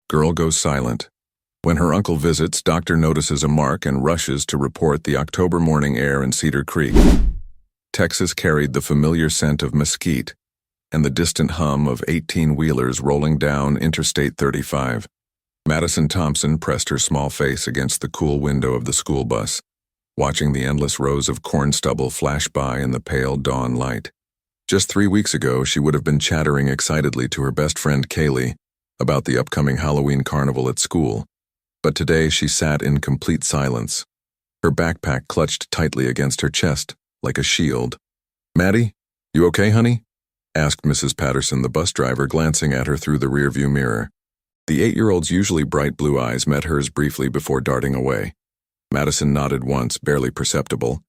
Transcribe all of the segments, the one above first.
Girl goes silent. When her uncle visits, doctor notices a mark and rushes to report the October morning air in Cedar Creek. Texas carried the familiar scent of mesquite and the distant hum of 18-wheelers rolling down Interstate 35. Madison Thompson pressed her small face against the cool window of the school bus, watching the endless rows of corn stubble flash by in the pale dawn light. Just 3 weeks ago, she would have been chattering excitedly to her best friend Kaylee about the upcoming Halloween carnival at school, but today she sat in complete silence, her backpack clutched tightly against her chest like a shield. "Maddie, you okay, honey?" asked Mrs. Patterson, the bus driver, glancing at her through the rearview mirror. The 8-year-old's usually bright blue eyes met hers briefly before darting away. Madison nodded once, barely perceptible,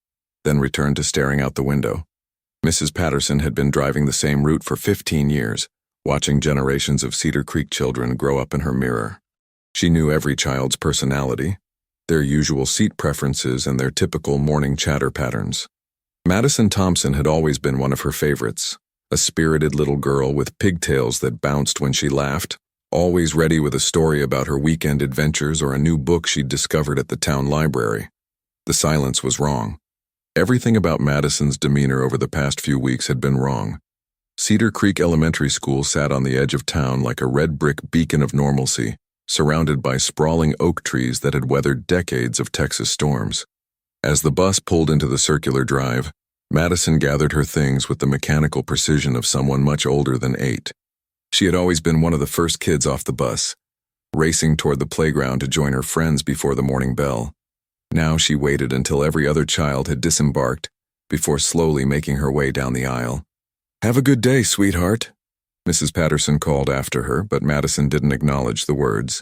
then returned to staring out the window. Mrs. Patterson had been driving the same route for 15 years, watching generations of Cedar Creek children grow up in her mirror. She knew every child's personality, their usual seat preferences, and their typical morning chatter patterns. Madison Thompson had always been one of her favorites, a spirited little girl with pigtails that bounced when she laughed, always ready with a story about her weekend adventures or a new book she'd discovered at the town library. The silence was wrong. Everything about Madison's demeanor over the past few weeks had been wrong. Cedar Creek Elementary School sat on the edge of town like a red brick beacon of normalcy, surrounded by sprawling oak trees that had weathered decades of Texas storms. As the bus pulled into the circular drive, Madison gathered her things with the mechanical precision of someone much older than 8. She had always been one of the first kids off the bus, racing toward the playground to join her friends before the morning bell. Now she waited until every other child had disembarked before slowly making her way down the aisle. "Have a good day, sweetheart," Mrs. Patterson called after her, but Madison didn't acknowledge the words.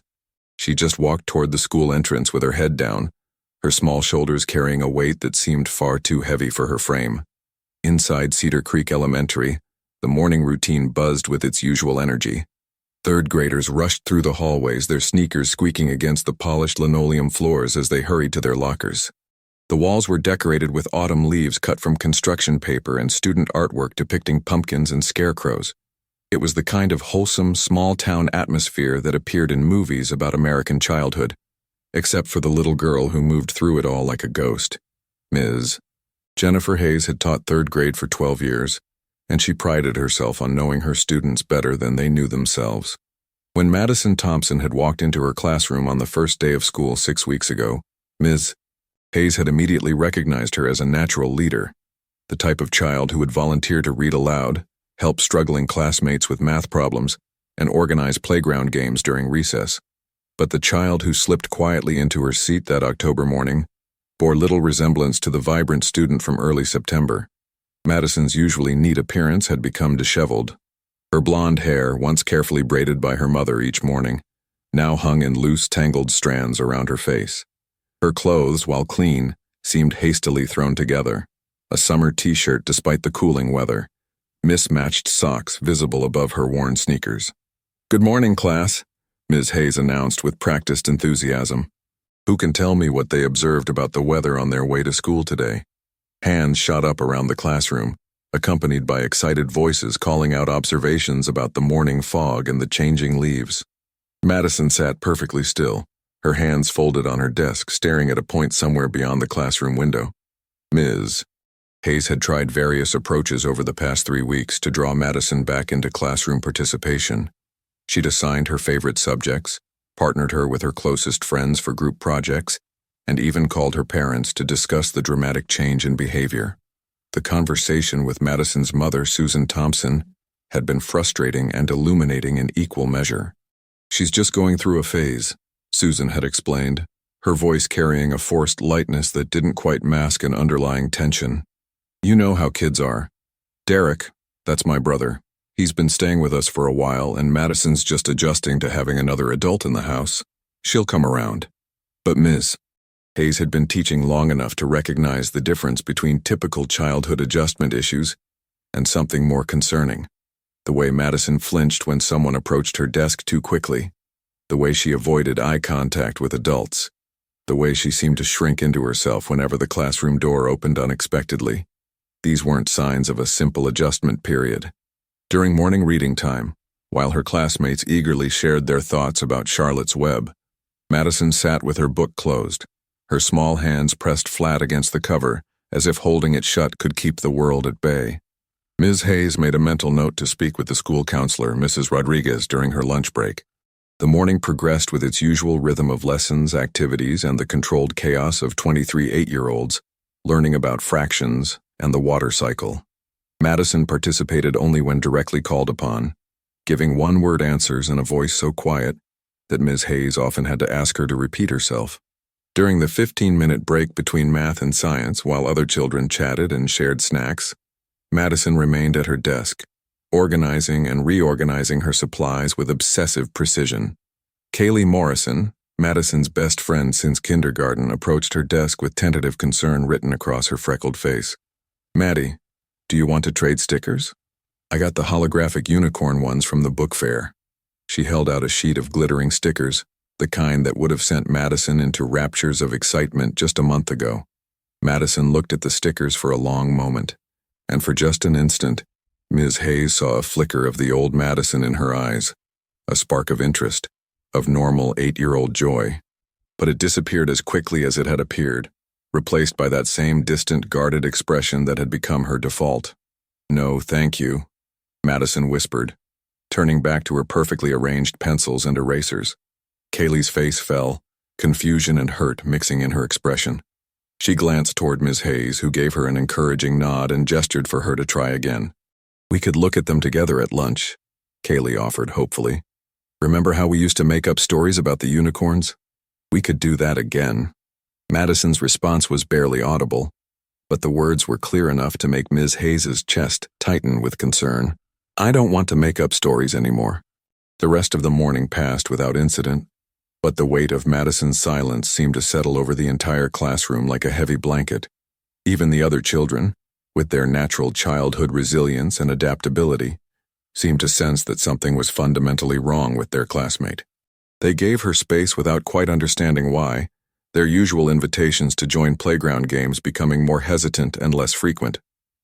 She just walked toward the school entrance with her head down, her small shoulders carrying a weight that seemed far too heavy for her frame. Inside Cedar Creek Elementary, the morning routine buzzed with its usual energy. Third graders rushed through the hallways, their sneakers squeaking against the polished linoleum floors as they hurried to their lockers. The walls were decorated with autumn leaves cut from construction paper and student artwork depicting pumpkins and scarecrows. It was the kind of wholesome, small-town atmosphere that appeared in movies about American childhood, except for the little girl who moved through it all like a ghost. Ms. Jennifer Hayes had taught 3rd grade for 12 years, and she prided herself on knowing her students better than they knew themselves. When Madison Thompson had walked into her classroom on the first day of school 6 weeks ago, Ms. Hayes had immediately recognized her as a natural leader, the type of child who would volunteer to read aloud, help struggling classmates with math problems, and organize playground games during recess. But the child who slipped quietly into her seat that October morning bore little resemblance to the vibrant student from early September. Madison's usually neat appearance had become disheveled. Her blonde hair, once carefully braided by her mother each morning, now hung in loose, tangled strands around her face. Her clothes, while clean, seemed hastily thrown together. A summer t-shirt despite the cooling weather, mismatched socks visible above her worn sneakers. "Good morning, class," Ms. Hayes announced with practiced enthusiasm. "Who can tell me what they observed about the weather on their way to school today?" Hands shot up around the classroom, accompanied by excited voices calling out observations about the morning fog and the changing leaves. Madison sat perfectly still, her hands folded on her desk, staring at a point somewhere beyond the classroom window. Ms. Hayes had tried various approaches over the past 3 weeks to draw Madison back into classroom participation. She'd assigned her favorite subjects, partnered her with her closest friends for group projects, and even called her parents to discuss the dramatic change in behavior. The conversation with Madison's mother, Susan Thompson, had been frustrating and illuminating in equal measure. "She's just going through a phase," Susan had explained, her voice carrying a forced lightness that didn't quite mask an underlying tension. "You know how kids are. Derek, that's my brother, he's been staying with us for a while, and Madison's just adjusting to having another adult in the house. She'll come around." But Ms. Hayes had been teaching long enough to recognize the difference between typical childhood adjustment issues and something more concerning. The way Madison flinched when someone approached her desk too quickly, the way she avoided eye contact with adults, the way she seemed to shrink into herself whenever the classroom door opened unexpectedly. These weren't signs of a simple adjustment period. During morning reading time, While her classmates eagerly shared their thoughts about Charlotte's Web, Madison sat with her book closed, her small hands pressed flat against the cover, as if holding it shut could keep the world at bay. Ms. Hayes made a mental note to speak with the school counselor, Mrs. Rodriguez, during her lunch break. The morning progressed with its usual rhythm of lessons, activities, and the controlled chaos of 23 8-year-olds, learning about fractions and the water cycle. Madison participated only when directly called upon, giving one-word answers in a voice so quiet that Ms. Hayes often had to ask her to repeat herself. During the 15-minute break between math and science, while other children chatted and shared snacks, Madison remained at her desk, organizing and reorganizing her supplies with obsessive precision. Kaylee Morrison, Madison's best friend since kindergarten, approached her desk with tentative concern written across her freckled face. "Maddie, do you want to trade stickers? I got the holographic unicorn ones from the book fair." She held out a sheet of glittering stickers, the kind that would have sent Madison into raptures of excitement just a month ago. Madison looked at the stickers for a long moment, and for just an instant, Ms. Hayes saw a flicker of the old Madison in her eyes, a spark of interest, of normal 8-year-old joy. But it disappeared as quickly as it had appeared, replaced by that same distant, guarded expression that had become her default. "No, thank you," Madison whispered, turning back to her perfectly arranged pencils and erasers. Kaylee's face fell, confusion and hurt mixing in her expression. She glanced toward Ms. Hayes, who gave her an encouraging nod and gestured for her to try again. "We could look at them together at lunch," Kaylee offered hopefully. "Remember how we used to make up stories about the unicorns? We could do that again." Madison's response was barely audible, but the words were clear enough to make Ms. Hayes's chest tighten with concern. "I don't want to make up stories anymore." The rest of the morning passed without incident, but the weight of Madison's silence seemed to settle over the entire classroom like a heavy blanket. Even the other children, with their natural childhood resilience and adaptability, seemed to sense that something was fundamentally wrong with their classmate. They gave her space without quite understanding why, their usual invitations to join playground games becoming more hesitant and less frequent.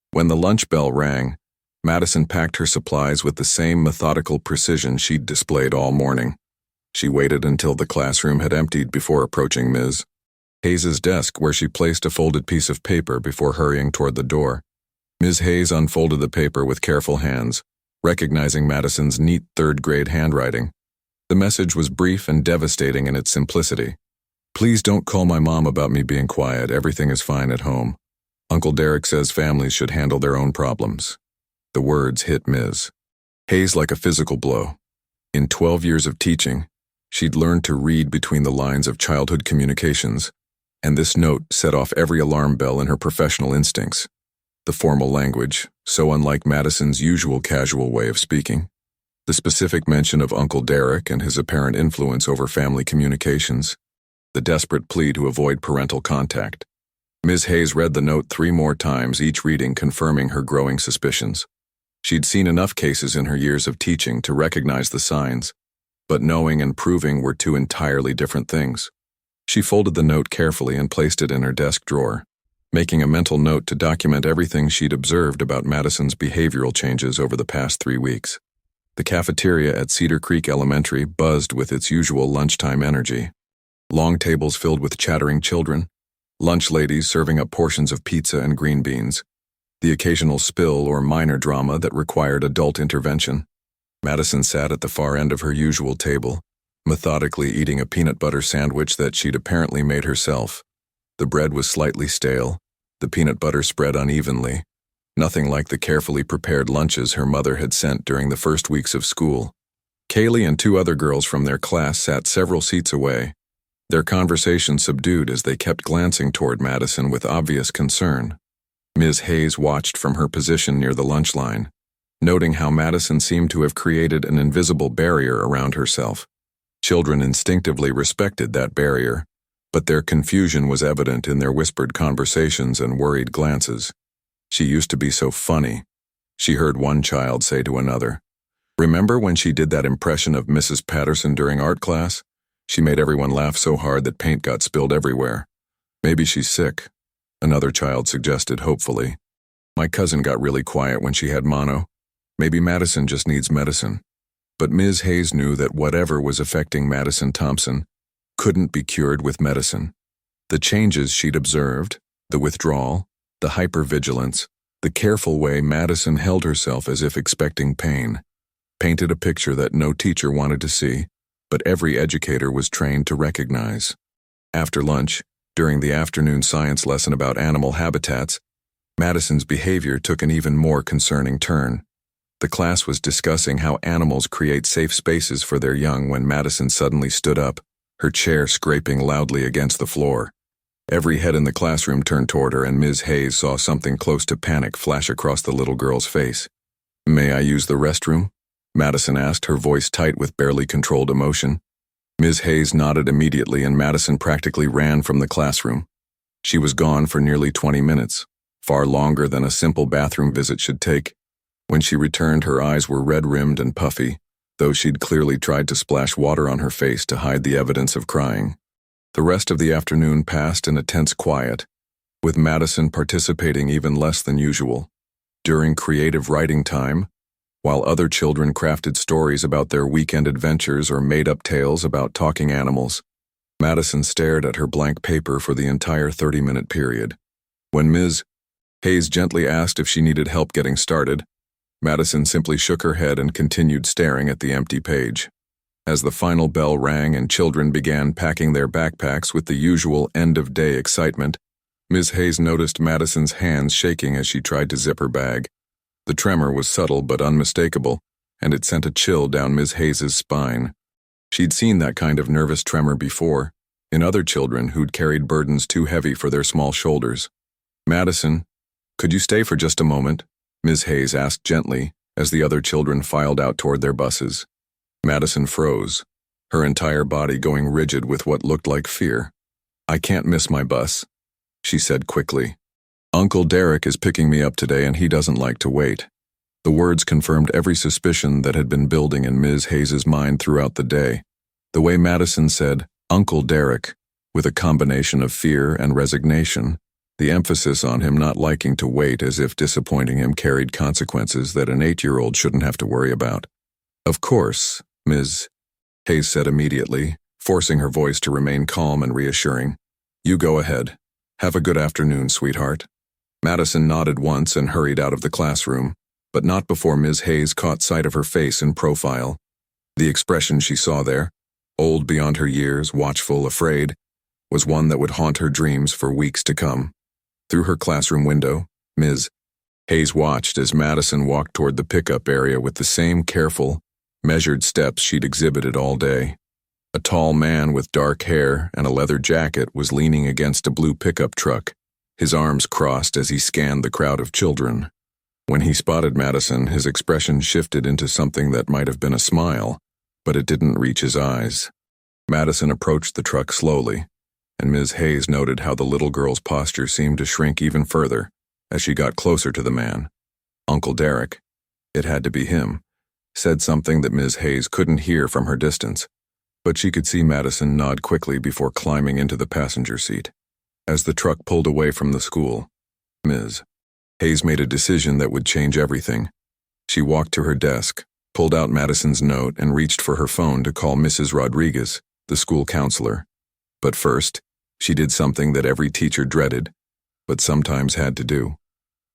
When the lunch bell rang, Madison packed her supplies with the same methodical precision she'd displayed all morning. She waited until the classroom had emptied before approaching Ms. Hayes' desk, where she placed a folded piece of paper before hurrying toward the door. Ms. Hayes unfolded the paper with careful hands, recognizing Madison's neat third-grade handwriting. The message was brief and devastating in its simplicity. "Please don't call my mom about me being quiet. Everything is fine at home. Uncle Derek says families should handle their own problems." The words hit Ms. Hayes like a physical blow. In 12 years of teaching, she'd learned to read between the lines of childhood communications, and this note set off every alarm bell in her professional instincts. The formal language, so unlike Madison's usual casual way of speaking. The specific mention of Uncle Derek and his apparent influence over family communications. The desperate plea to avoid parental contact. Ms. Hayes read the note 3 more times, each reading confirming her growing suspicions. She'd seen enough cases in her years of teaching to recognize the signs, but knowing and proving were 2 entirely different things. She folded the note carefully and placed it in her desk drawer, making a mental note to document everything she'd observed about Madison's behavioral changes over the past 3 weeks. The cafeteria at Cedar Creek Elementary buzzed with its usual lunchtime energy. Long tables filled with chattering children, lunch ladies serving up portions of pizza and green beans, the occasional spill or minor drama that required adult intervention. Madison sat at the far end of her usual table, methodically eating a peanut butter sandwich that she'd apparently made herself. The bread was slightly stale, the peanut butter spread unevenly, nothing like the carefully prepared lunches her mother had sent during the first weeks of school. Kaylee and 2 other girls from their class sat several seats away, their conversation subdued as they kept glancing toward Madison with obvious concern. Ms. Hayes watched from her position near the lunch line, noting how Madison seemed to have created an invisible barrier around herself. Children instinctively respected that barrier, but their confusion was evident in their whispered conversations and worried glances. "She used to be so funny," she heard one child say to another. "Remember when she did that impression of Mrs. Patterson during art class? She made everyone laugh so hard that paint got spilled everywhere. Maybe she's sick," another child suggested hopefully. "My cousin got really quiet when she had mono. Maybe Madison just needs medicine." But Ms. Hayes knew that whatever was affecting Madison Thompson couldn't be cured with medicine. The changes she'd observed, the withdrawal, the hypervigilance, the careful way Madison held herself as if expecting pain, painted a picture that no teacher wanted to see, but every educator was trained to recognize. After lunch, during the afternoon science lesson about animal habitats, Madison's behavior took an even more concerning turn. The class was discussing how animals create safe spaces for their young when Madison suddenly stood up, her chair scraping loudly against the floor. Every head in the classroom turned toward her, and Ms. Hayes saw something close to panic flash across the little girl's face. "May I use the restroom?" Madison asked, her voice tight with barely controlled emotion. Ms. Hayes nodded immediately, and Madison practically ran from the classroom. She was gone for nearly 20 minutes, far longer than a simple bathroom visit should take. When she returned, her eyes were red-rimmed and puffy, though she'd clearly tried to splash water on her face to hide the evidence of crying. The rest of the afternoon passed in a tense quiet, with Madison participating even less than usual. During creative writing time, while other children crafted stories about their weekend adventures or made up tales about talking animals, Madison stared at her blank paper for the entire 30-minute period. When Ms. Hayes gently asked if she needed help getting started, Madison simply shook her head and continued staring at the empty page. As the final bell rang and children began packing their backpacks with the usual end-of-day excitement, Ms. Hayes noticed Madison's hands shaking as she tried to zip her bag. The tremor was subtle but unmistakable, and it sent a chill down Ms. Hayes's spine. She'd seen that kind of nervous tremor before, in other children who'd carried burdens too heavy for their small shoulders. "Madison, could you stay for just a moment?" Ms. Hayes asked gently, as the other children filed out toward their buses. Madison froze, her entire body going rigid with what looked like fear. "I can't miss my bus," she said quickly. "Uncle Derek is picking me up today, and he doesn't like to wait." The words confirmed every suspicion that had been building in Ms. Hayes's mind throughout the day. The way Madison said, "Uncle Derek," with a combination of fear and resignation, the emphasis on him not liking to wait as if disappointing him carried consequences that an 8-year-old shouldn't have to worry about. "Of course, Ms. Hayes said immediately, forcing her voice to remain calm and reassuring. "You go ahead. Have a good afternoon, sweetheart." Madison nodded once and hurried out of the classroom, but not before Ms. Hayes caught sight of her face in profile. The expression she saw there, old beyond her years, watchful, afraid, was one that would haunt her dreams for weeks to come. Through her classroom window, Ms. Hayes watched as Madison walked toward the pickup area with the same careful, measured steps she'd exhibited all day. A tall man with dark hair and a leather jacket was leaning against a blue pickup truck, his arms crossed as he scanned the crowd of children. When he spotted Madison, his expression shifted into something that might have been a smile, but it didn't reach his eyes. Madison approached the truck slowly, and Ms. Hayes noted how the little girl's posture seemed to shrink even further as she got closer to the man. Uncle Derek, it had to be him, said something that Ms. Hayes couldn't hear from her distance, but she could see Madison nod quickly before climbing into the passenger seat. As the truck pulled away from the school, Ms. Hayes made a decision that would change everything. She walked to her desk, pulled out Madison's note, and reached for her phone to call Mrs. Rodriguez, the school counselor. But first, she did something that every teacher dreaded, but sometimes had to do.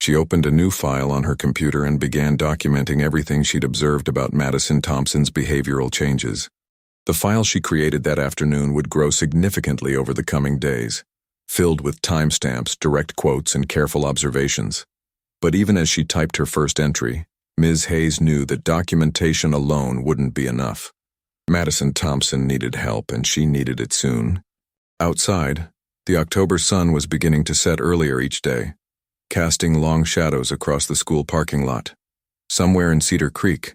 She opened a new file on her computer and began documenting everything she'd observed about Madison Thompson's behavioral changes. The file she created that afternoon would grow significantly over the coming days, filled with timestamps, direct quotes, and careful observations. But even as she typed her first entry, Ms. Hayes knew that documentation alone wouldn't be enough. Madison Thompson needed help, and she needed it soon. Outside, the October sun was beginning to set earlier each day, casting long shadows across the school parking lot. Somewhere in Cedar Creek,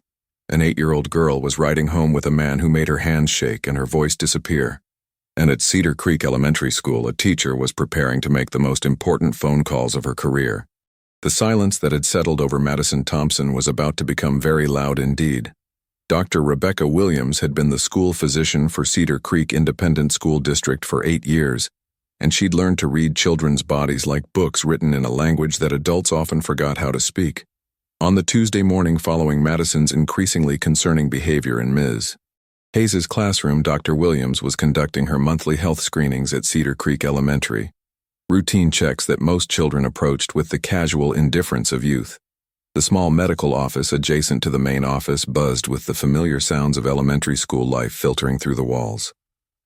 an 8-year-old girl was riding home with a man who made her hands shake and her voice disappear. And at Cedar Creek Elementary School, a teacher was preparing to make the most important phone calls of her career. The silence that had settled over Madison Thompson was about to become very loud indeed. Dr. Rebecca Williams had been the school physician for Cedar Creek Independent School District for 8 years, and she'd learned to read children's bodies like books written in a language that adults often forgot how to speak. On the Tuesday morning following Madison's increasingly concerning behavior in Ms. Hayes's classroom, Dr. Williams was conducting her monthly health screenings at Cedar Creek Elementary, routine checks that most children approached with the casual indifference of youth. The small medical office adjacent to the main office buzzed with the familiar sounds of elementary school life filtering through the walls.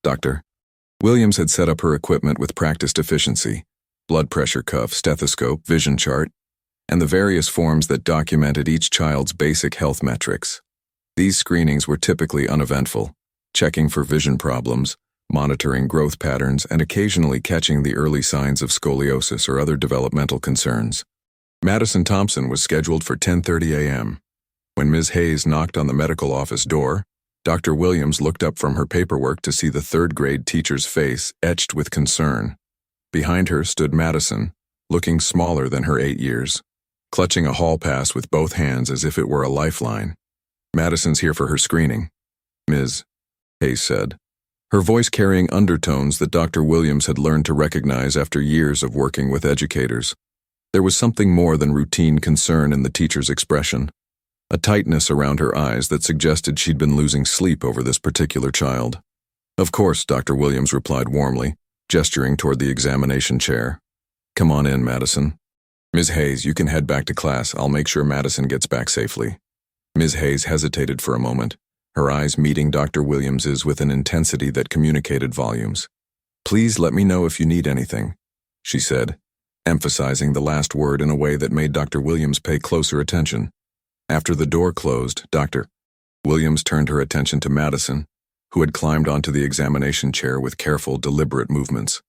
Dr. Williams had set up her equipment with practiced efficiency: blood pressure cuff, stethoscope, vision chart, and the various forms that documented each child's basic health metrics. These screenings were typically uneventful, checking for vision problems, monitoring growth patterns, and occasionally catching the early signs of scoliosis or other developmental concerns. Madison Thompson was scheduled for 10:30 a.m. When Ms. Hayes knocked on the medical office door, Dr. Williams looked up from her paperwork to see the third-grade teacher's face etched with concern. Behind her stood Madison, looking smaller than her 8 years, clutching a hall pass with both hands as if it were a lifeline. "Madison's here for her screening," Ms. Hayes said, her voice carrying undertones that Dr. Williams had learned to recognize after years of working with educators. There was something more than routine concern in the teacher's expression, a tightness around her eyes that suggested she'd been losing sleep over this particular child. "Of course," Dr. Williams replied warmly, gesturing toward the examination chair. "Come on in, Madison. Ms. Hayes, you can head back to class. I'll make sure Madison gets back safely." Ms. Hayes hesitated for a moment, her eyes meeting Dr. Williams's with an intensity that communicated volumes. "Please let me know if you need anything," she said, emphasizing the last word in a way that made Dr. Williams pay closer attention. After the door closed, Dr. Williams turned her attention to Madison, who had climbed onto the examination chair with careful, deliberate movements.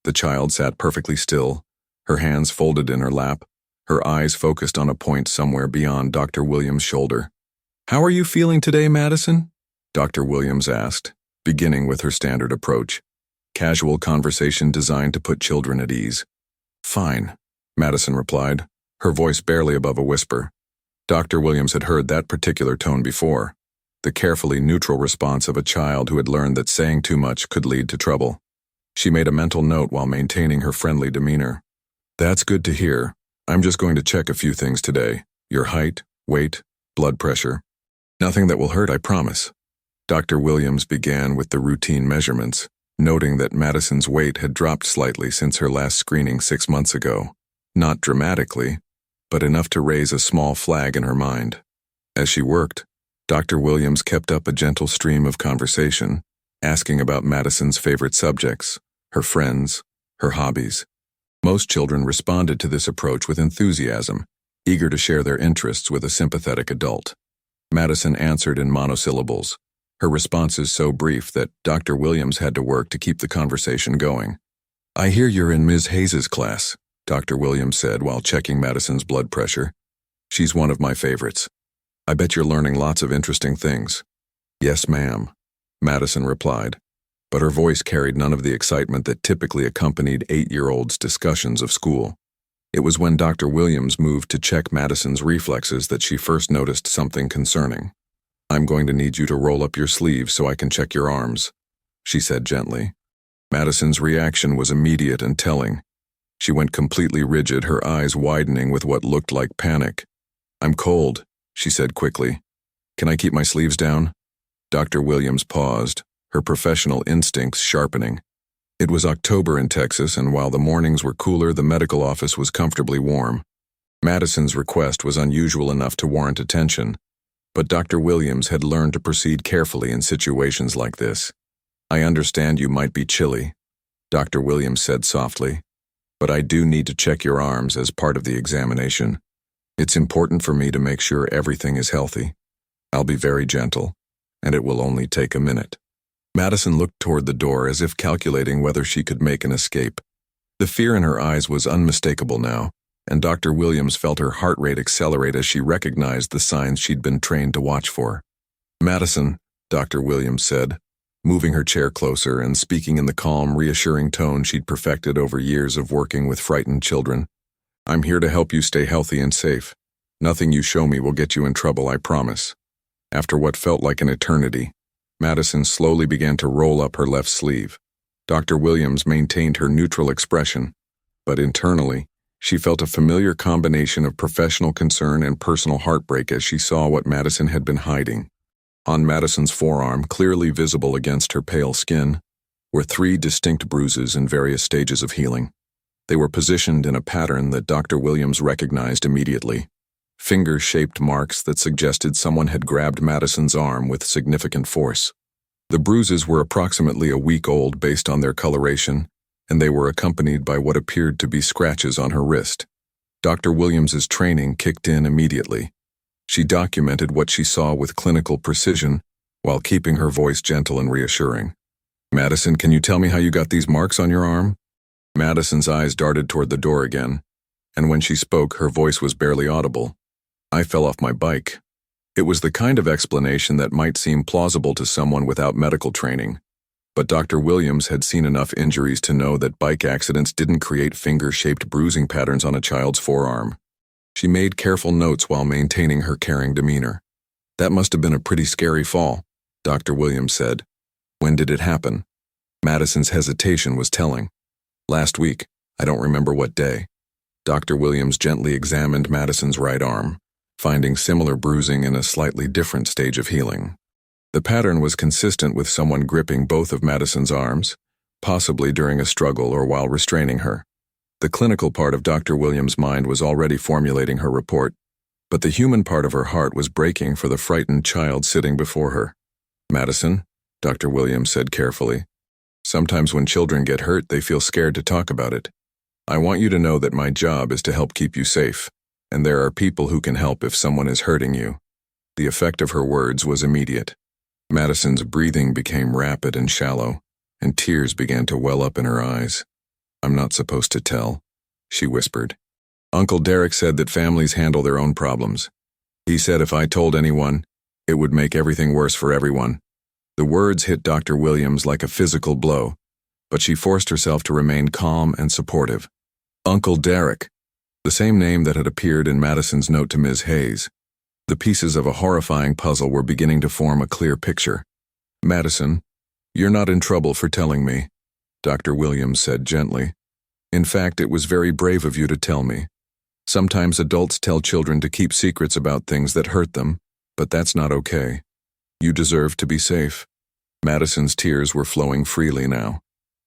The child sat perfectly still, her hands folded in her lap, her eyes focused on a point somewhere beyond Dr. Williams' shoulder. "How are you feeling today, Madison?" Dr. Williams asked, beginning with her standard approach, casual conversation designed to put children at ease. "Fine," Madison replied, her voice barely above a whisper. Dr. Williams had heard that particular tone before, the carefully neutral response of a child who had learned that saying too much could lead to trouble. She made a mental note while maintaining her friendly demeanor. "That's good to hear. I'm just going to check a few things today: your height, weight, blood pressure. Nothing that will hurt, I promise." Dr. Williams began with the routine measurements, noting that Madison's weight had dropped slightly since her last screening 6 months ago. Not dramatically, but enough to raise a small flag in her mind. As she worked, Dr. Williams kept up a gentle stream of conversation, asking about Madison's favorite subjects, her friends, her hobbies. Most children responded to this approach with enthusiasm, eager to share their interests with a sympathetic adult. Madison answered in monosyllables, her responses so brief that Dr. Williams had to work to keep the conversation going. "I hear you're in Ms. Hayes's class," Dr. Williams said while checking Madison's blood pressure. "She's one of my favorites. I bet you're learning lots of interesting things." "Yes, ma'am," Madison replied, but her voice carried none of the excitement that typically accompanied 8-year-olds' discussions of school. It was when Dr. Williams moved to check Madison's reflexes that she first noticed something concerning. "I'm going to need you to roll up your sleeves so I can check your arms," she said gently. Madison's reaction was immediate and telling. She went completely rigid, her eyes widening with what looked like panic. "I'm cold," she said quickly. "Can I keep my sleeves down?" Dr. Williams paused, her professional instincts sharpening. It was October in Texas, and while the mornings were cooler, the medical office was comfortably warm. Madison's request was unusual enough to warrant attention, but Dr. Williams had learned to proceed carefully in situations like this. "I understand you might be chilly," Dr. Williams said softly, "but I do need to check your arms as part of the examination. It's important for me to make sure everything is healthy. I'll be very gentle, and it will only take a minute." Madison looked toward the door as if calculating whether she could make an escape. The fear in her eyes was unmistakable now, and Dr. Williams felt her heart rate accelerate as she recognized the signs she'd been trained to watch for. "Madison," Dr. Williams said, moving her chair closer and speaking in the calm, reassuring tone she'd perfected over years of working with frightened children. "I'm here to help you stay healthy and safe. Nothing you show me will get you in trouble, I promise." After what felt like an eternity, Madison slowly began to roll up her left sleeve. Dr. Williams maintained her neutral expression, but internally, She felt a familiar combination of professional concern and personal heartbreak as she saw what Madison had been hiding. On Madison's forearm, clearly visible against her pale skin, were 3 distinct bruises in various stages of healing. They were positioned in a pattern that Dr. Williams recognized immediately. Finger-shaped marks that suggested someone had grabbed Madison's arm with significant force. The bruises were approximately a week old based on their coloration, and they were accompanied by what appeared to be scratches on her wrist. Dr. Williams's training kicked in immediately. She documented what she saw with clinical precision while keeping her voice gentle and reassuring. "Madison, can you tell me how you got these marks on your arm?" Madison's eyes darted toward the door again, and when she spoke, her voice was barely audible. "I fell off my bike." It was the kind of explanation that might seem plausible to someone without medical training, but Dr. Williams had seen enough injuries to know that bike accidents didn't create finger-shaped bruising patterns on a child's forearm. She made careful notes while maintaining her caring demeanor. "That must have been a pretty scary fall," Dr. Williams said. "When did it happen?" Madison's hesitation was telling. "Last week. I don't remember what day." Dr. Williams gently examined Madison's right arm, finding similar bruising in a slightly different stage of healing. The pattern was consistent with someone gripping both of Madison's arms, possibly during a struggle or while restraining her. The clinical part of Dr. Williams' mind was already formulating her report, but the human part of her heart was breaking for the frightened child sitting before her. "Madison," Dr. Williams said carefully, "sometimes when children get hurt, they feel scared to talk about it. I want you to know that my job is to help keep you safe, and there are people who can help if someone is hurting you." The effect of her words was immediate. Madison's breathing became rapid and shallow, and tears began to well up in her eyes. "I'm not supposed to tell," she whispered. "Uncle Derek said that families handle their own problems. He said if I told anyone, it would make everything worse for everyone." The words hit Dr. Williams like a physical blow, but she forced herself to remain calm and supportive. Uncle Derek, the same name that had appeared in Madison's note to Ms. Hayes. The pieces of a horrifying puzzle were beginning to form a clear picture. "Madison, you're not in trouble for telling me," Dr. Williams said gently. "In fact, it was very brave of you to tell me. Sometimes adults tell children to keep secrets about things that hurt them, but that's not okay. You deserve to be safe." Madison's tears were flowing freely now,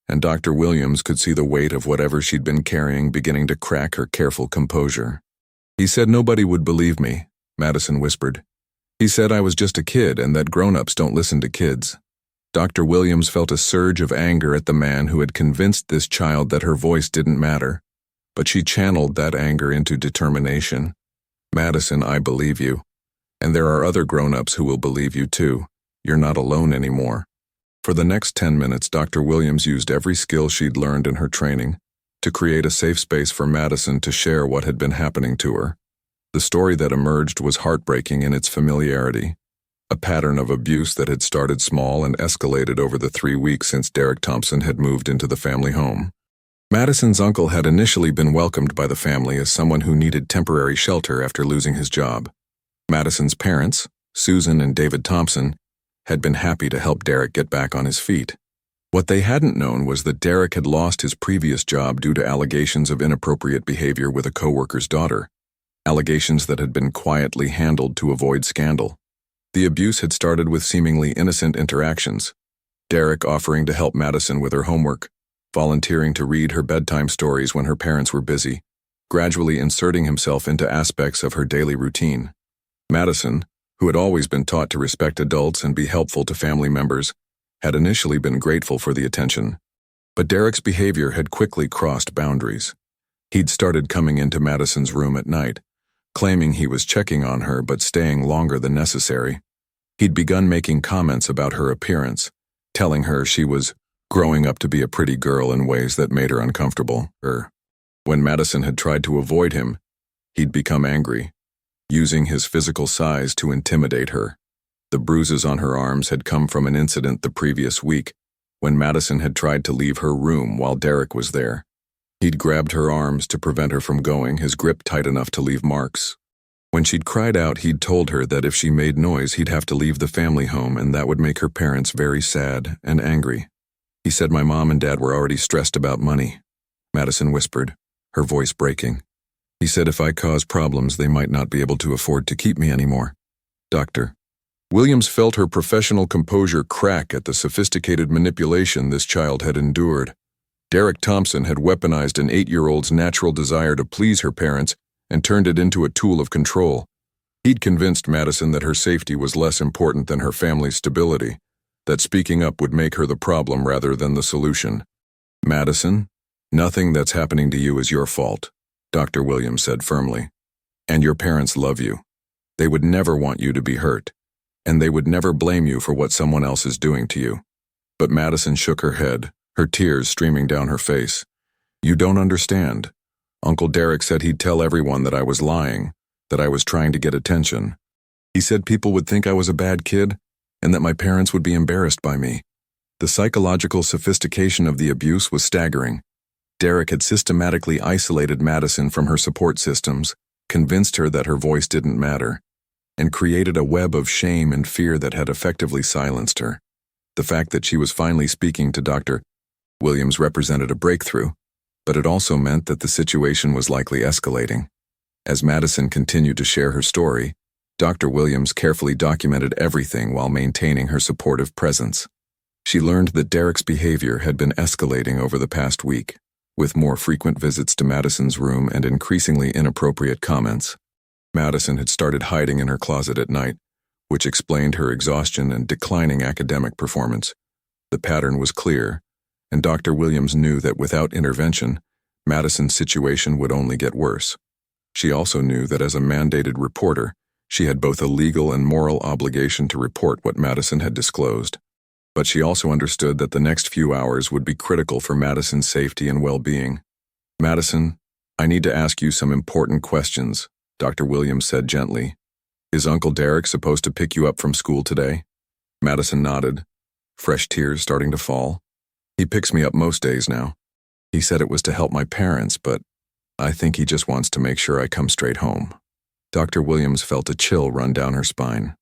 and Dr. Williams could see the weight of whatever she'd been carrying beginning to crack her careful composure. "He said nobody would believe me," Madison whispered. "He said I was just a kid and that grown-ups don't listen to kids." Dr. Williams felt a surge of anger at the man who had convinced this child that her voice didn't matter, but she channeled that anger into determination. "Madison, I believe you. And there are other grown-ups who will believe you too. You're not alone anymore." For the next 10 minutes, Dr. Williams used every skill she'd learned in her training to create a safe space for Madison to share what had been happening to her. The story that emerged was heartbreaking in its familiarity, a pattern of abuse that had started small and escalated over the 3 weeks since Derek Thompson had moved into the family home. Madison's uncle had initially been welcomed by the family as someone who needed temporary shelter after losing his job. Madison's parents, Susan and David Thompson, had been happy to help Derek get back on his feet. What they hadn't known was that Derek had lost his previous job due to allegations of inappropriate behavior with a coworker's daughter, allegations that had been quietly handled to avoid scandal. The abuse had started with seemingly innocent interactions, Derek offering to help Madison with her homework, volunteering to read her bedtime stories when her parents were busy, gradually inserting himself into aspects of her daily routine. Madison, who had always been taught to respect adults and be helpful to family members, had initially been grateful for the attention. But Derek's behavior had quickly crossed boundaries. He'd started coming into Madison's room at night, claiming he was checking on her but staying longer than necessary. He'd begun making comments about her appearance, telling her she was growing up to be a pretty girl in ways that made her uncomfortable. When Madison had tried to avoid him, he'd become angry, using his physical size to intimidate her. The bruises on her arms had come from an incident the previous week, when Madison had tried to leave her room while Derek was there. He'd grabbed her arms to prevent her from going, his grip tight enough to leave marks. When she'd cried out, he'd told her that if she made noise, he'd have to leave the family home, and that would make her parents very sad and angry. He said my mom and dad were already stressed about money, Madison whispered, her voice breaking. He said if I cause problems, they might not be able to afford to keep me anymore. Doctor. Williams felt her professional composure crack at the sophisticated manipulation this child had endured. Derek Thompson had weaponized an 8-year-old's natural desire to please her parents and turned it into a tool of control. He'd convinced Madison that her safety was less important than her family's stability, that speaking up would make her the problem rather than the solution. Madison, nothing that's happening to you is your fault, Dr. Williams said firmly. And your parents love you. They would never want you to be hurt, and they would never blame you for what someone else is doing to you. But Madison shook her head, her tears streaming down her face. You don't understand. Uncle Derek said he'd tell everyone that I was lying, that I was trying to get attention. He said people would think I was a bad kid, and that my parents would be embarrassed by me. The psychological sophistication of the abuse was staggering. Derek had systematically isolated Madison from her support systems, convinced her that her voice didn't matter, and created a web of shame and fear that had effectively silenced her. The fact that she was finally speaking to Dr. Williams represented a breakthrough, but it also meant that the situation was likely escalating. As Madison continued to share her story, Dr. Williams carefully documented everything while maintaining her supportive presence. She learned that Derek's behavior had been escalating over the past week, with more frequent visits to Madison's room and increasingly inappropriate comments. Madison had started hiding in her closet at night, which explained her exhaustion and declining academic performance. The pattern was clear, and Dr. Williams knew that without intervention, Madison's situation would only get worse. She also knew that as a mandated reporter, she had both a legal and moral obligation to report what Madison had disclosed. But she also understood that the next few hours would be critical for Madison's safety and well-being. Madison, I need to ask you some important questions, Dr. Williams said gently. Is Uncle Derek supposed to pick you up from school today? Madison nodded, fresh tears starting to fall. He picks me up most days now. He said it was to help my parents, but I think he just wants to make sure I come straight home. Dr. Williams felt a chill run down her spine.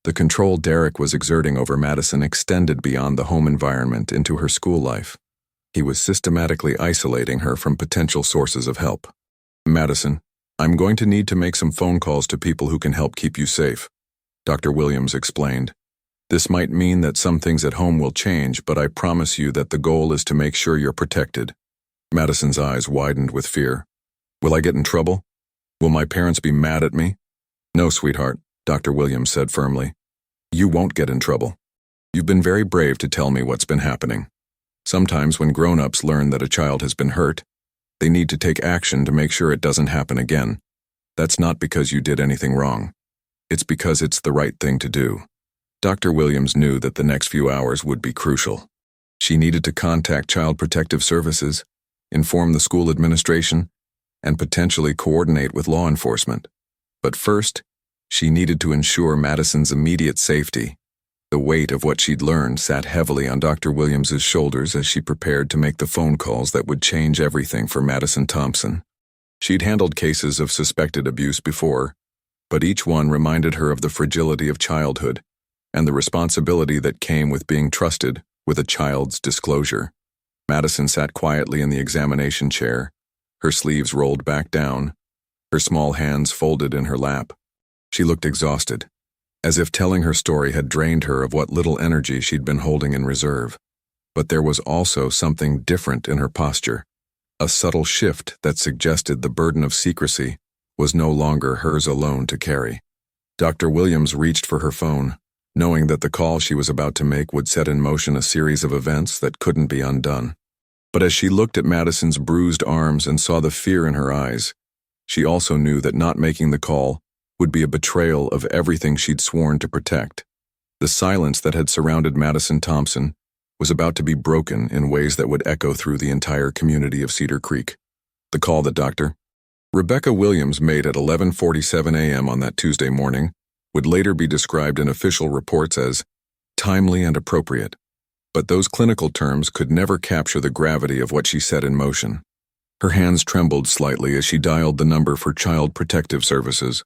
The control Derek was exerting over Madison extended beyond the home environment into her school life. He was systematically isolating her from potential sources of help. Madison, I'm going to need to make some phone calls to people who can help keep you safe, Dr. Williams explained. This might mean that some things at home will change, but I promise you that the goal is to make sure you're protected. Madison's eyes widened with fear. Will I get in trouble? Will my parents be mad at me? No, sweetheart, Dr. Williams said firmly. You won't get in trouble. You've been very brave to tell me what's been happening. Sometimes when grown-ups learn that a child has been hurt, they need to take action to make sure it doesn't happen again. That's not because you did anything wrong. It's because it's the right thing to do. Dr. Williams knew that the next few hours would be crucial. She needed to contact Child Protective Services, inform the school administration, and potentially coordinate with law enforcement. But first, she needed to ensure Madison's immediate safety. The weight of what she'd learned sat heavily on Dr. Williams's shoulders as she prepared to make the phone calls that would change everything for Madison Thompson. She'd handled cases of suspected abuse before, but each one reminded her of the fragility of childhood and the responsibility that came with being trusted with a child's disclosure. Madison sat quietly in the examination chair, her sleeves rolled back down, her small hands folded in her lap. She looked exhausted, as if telling her story had drained her of what little energy she'd been holding in reserve. But there was also something different in her posture, a subtle shift that suggested the burden of secrecy was no longer hers alone to carry. Dr. Williams reached for her phone, knowing that the call she was about to make would set in motion a series of events that couldn't be undone. But as she looked at Madison's bruised arms and saw the fear in her eyes, she also knew that not making the call would be a betrayal of everything she'd sworn to protect. The silence that had surrounded Madison Thompson was about to be broken in ways that would echo through the entire community of Cedar Creek. The call that Dr. Rebecca Williams made at 11:47 a.m. on that Tuesday morning would later be described in official reports as timely and appropriate. But those clinical terms could never capture the gravity of what she set in motion. Her hands trembled slightly as she dialed the number for Child Protective Services.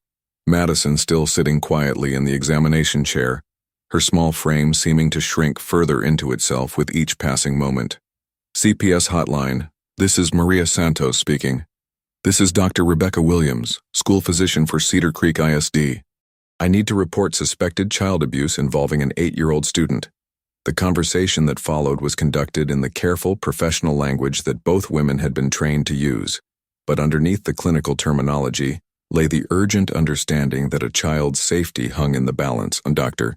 Madison still sitting quietly in the examination chair, her small frame seeming to shrink further into itself with each passing moment. CPS hotline, this is Maria Santos speaking. This is Dr. Rebecca Williams, school physician for Cedar Creek ISD. I need to report suspected child abuse involving an 8-year-old student. The conversation that followed was conducted in the careful, professional language that both women had been trained to use, but underneath the clinical terminology lay the urgent understanding that a child's safety hung in the balance. Dr.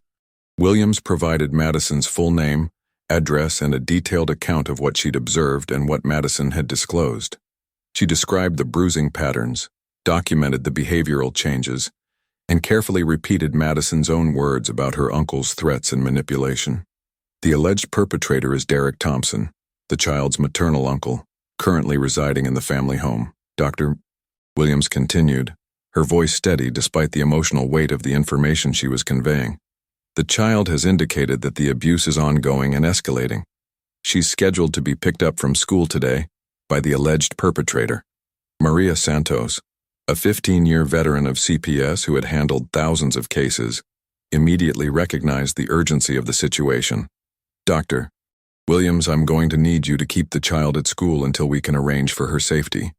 Williams provided Madison's full name, address, and a detailed account of what she'd observed and what Madison had disclosed. She described the bruising patterns, documented the behavioral changes, and carefully repeated Madison's own words about her uncle's threats and manipulation. The alleged perpetrator is Derek Thompson, the child's maternal uncle, currently residing in the family home. Dr. Williams continued, her voice steady despite the emotional weight of the information she was conveying. The child has indicated that the abuse is ongoing and escalating. She's scheduled to be picked up from school today by the alleged perpetrator, Maria Santos, a 15-year veteran of CPS who had handled thousands of cases, immediately recognized the urgency of the situation. Dr. Williams, I'm going to need you to keep the child at school until we can arrange for her safety.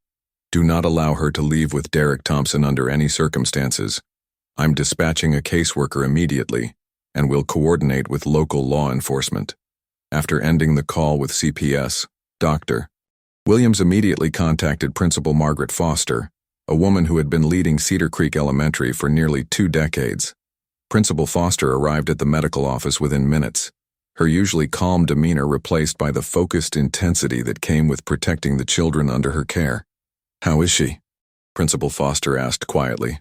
Do not allow her to leave with Derek Thompson under any circumstances. I'm dispatching a caseworker immediately and will coordinate with local law enforcement. After ending the call with CPS, Dr. Williams immediately contacted Principal Margaret Foster, a woman who had been leading Cedar Creek Elementary for nearly 2 decades. Principal Foster arrived at the medical office within minutes, her usually calm demeanor replaced by the focused intensity that came with protecting the children under her care. "How is she?" Principal Foster asked quietly,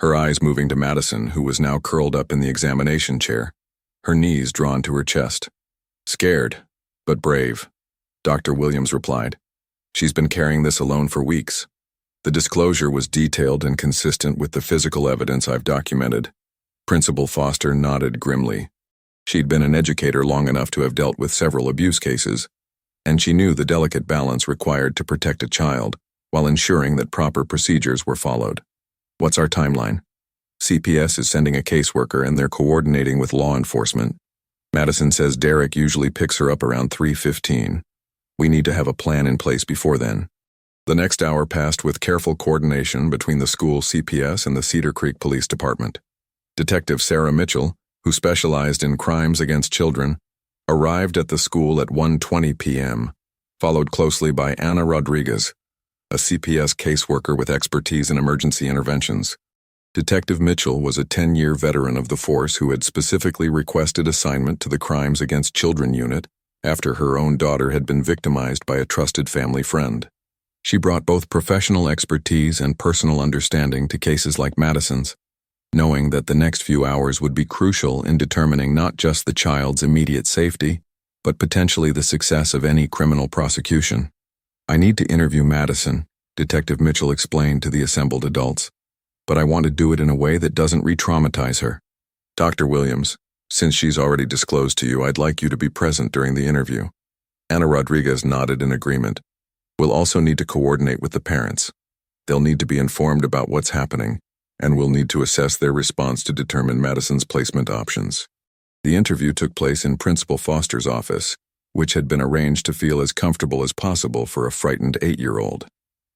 her eyes moving to Madison, who was now curled up in the examination chair, her knees drawn to her chest. "Scared, but brave," Dr. Williams replied. "She's been carrying this alone for weeks." The disclosure was detailed and consistent with the physical evidence I've documented. Principal Foster nodded grimly. She'd been an educator long enough to have dealt with several abuse cases, and she knew the delicate balance required to protect a child while ensuring that proper procedures were followed. "What's our timeline?" "CPS is sending a caseworker and they're coordinating with law enforcement. Madison says Derek usually picks her up around 3:15. We need to have a plan in place before then." The next hour passed with careful coordination between the school CPS and the Cedar Creek Police Department. Detective Sarah Mitchell, who specialized in crimes against children, arrived at the school at 1:20 p.m., followed closely by Anna Rodriguez, a CPS caseworker with expertise in emergency interventions. Detective Mitchell was a 10-year veteran of the force who had specifically requested assignment to the Crimes Against Children unit after her own daughter had been victimized by a trusted family friend. She brought both professional expertise and personal understanding to cases like Madison's, knowing that the next few hours would be crucial in determining not just the child's immediate safety, but potentially the success of any criminal prosecution. "I need to interview Madison," Detective Mitchell explained to the assembled adults, "but I want to do it in a way that doesn't re-traumatize her. Dr. Williams, since she's already disclosed to you, I'd like you to be present during the interview." Anna Rodriguez nodded in agreement. "We'll also need to coordinate with the parents. They'll need to be informed about what's happening, and we'll need to assess their response to determine Madison's placement options." The interview took place in Principal Foster's office, which had been arranged to feel as comfortable as possible for a frightened 8-year-old.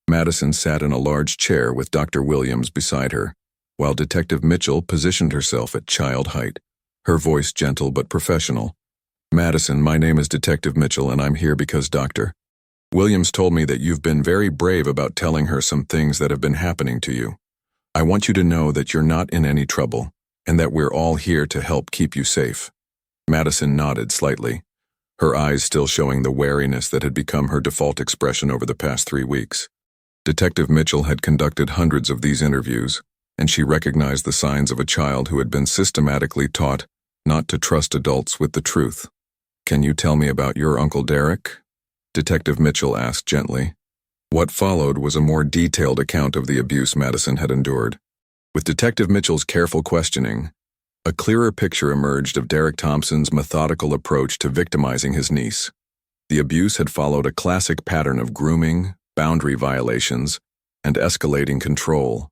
Madison sat in a large chair with Dr. Williams beside her, while Detective Mitchell positioned herself at child height, her voice gentle but professional. "Madison, my name is Detective Mitchell, and I'm here because Dr. Williams told me that you've been very brave about telling her some things that have been happening to you. I want you to know that you're not in any trouble, and that we're all here to help keep you safe." Madison nodded slightly, her eyes still showing the wariness that had become her default expression over the past 3 weeks. Detective Mitchell had conducted hundreds of these interviews, and she recognized the signs of a child who had been systematically taught not to trust adults with the truth. "Can you tell me about your Uncle Derek?" Detective Mitchell asked gently. What followed was a more detailed account of the abuse Madison had endured. With Detective Mitchell's careful questioning, a clearer picture emerged of Derek Thompson's methodical approach to victimizing his niece. The abuse had followed a classic pattern of grooming, boundary violations, and escalating control.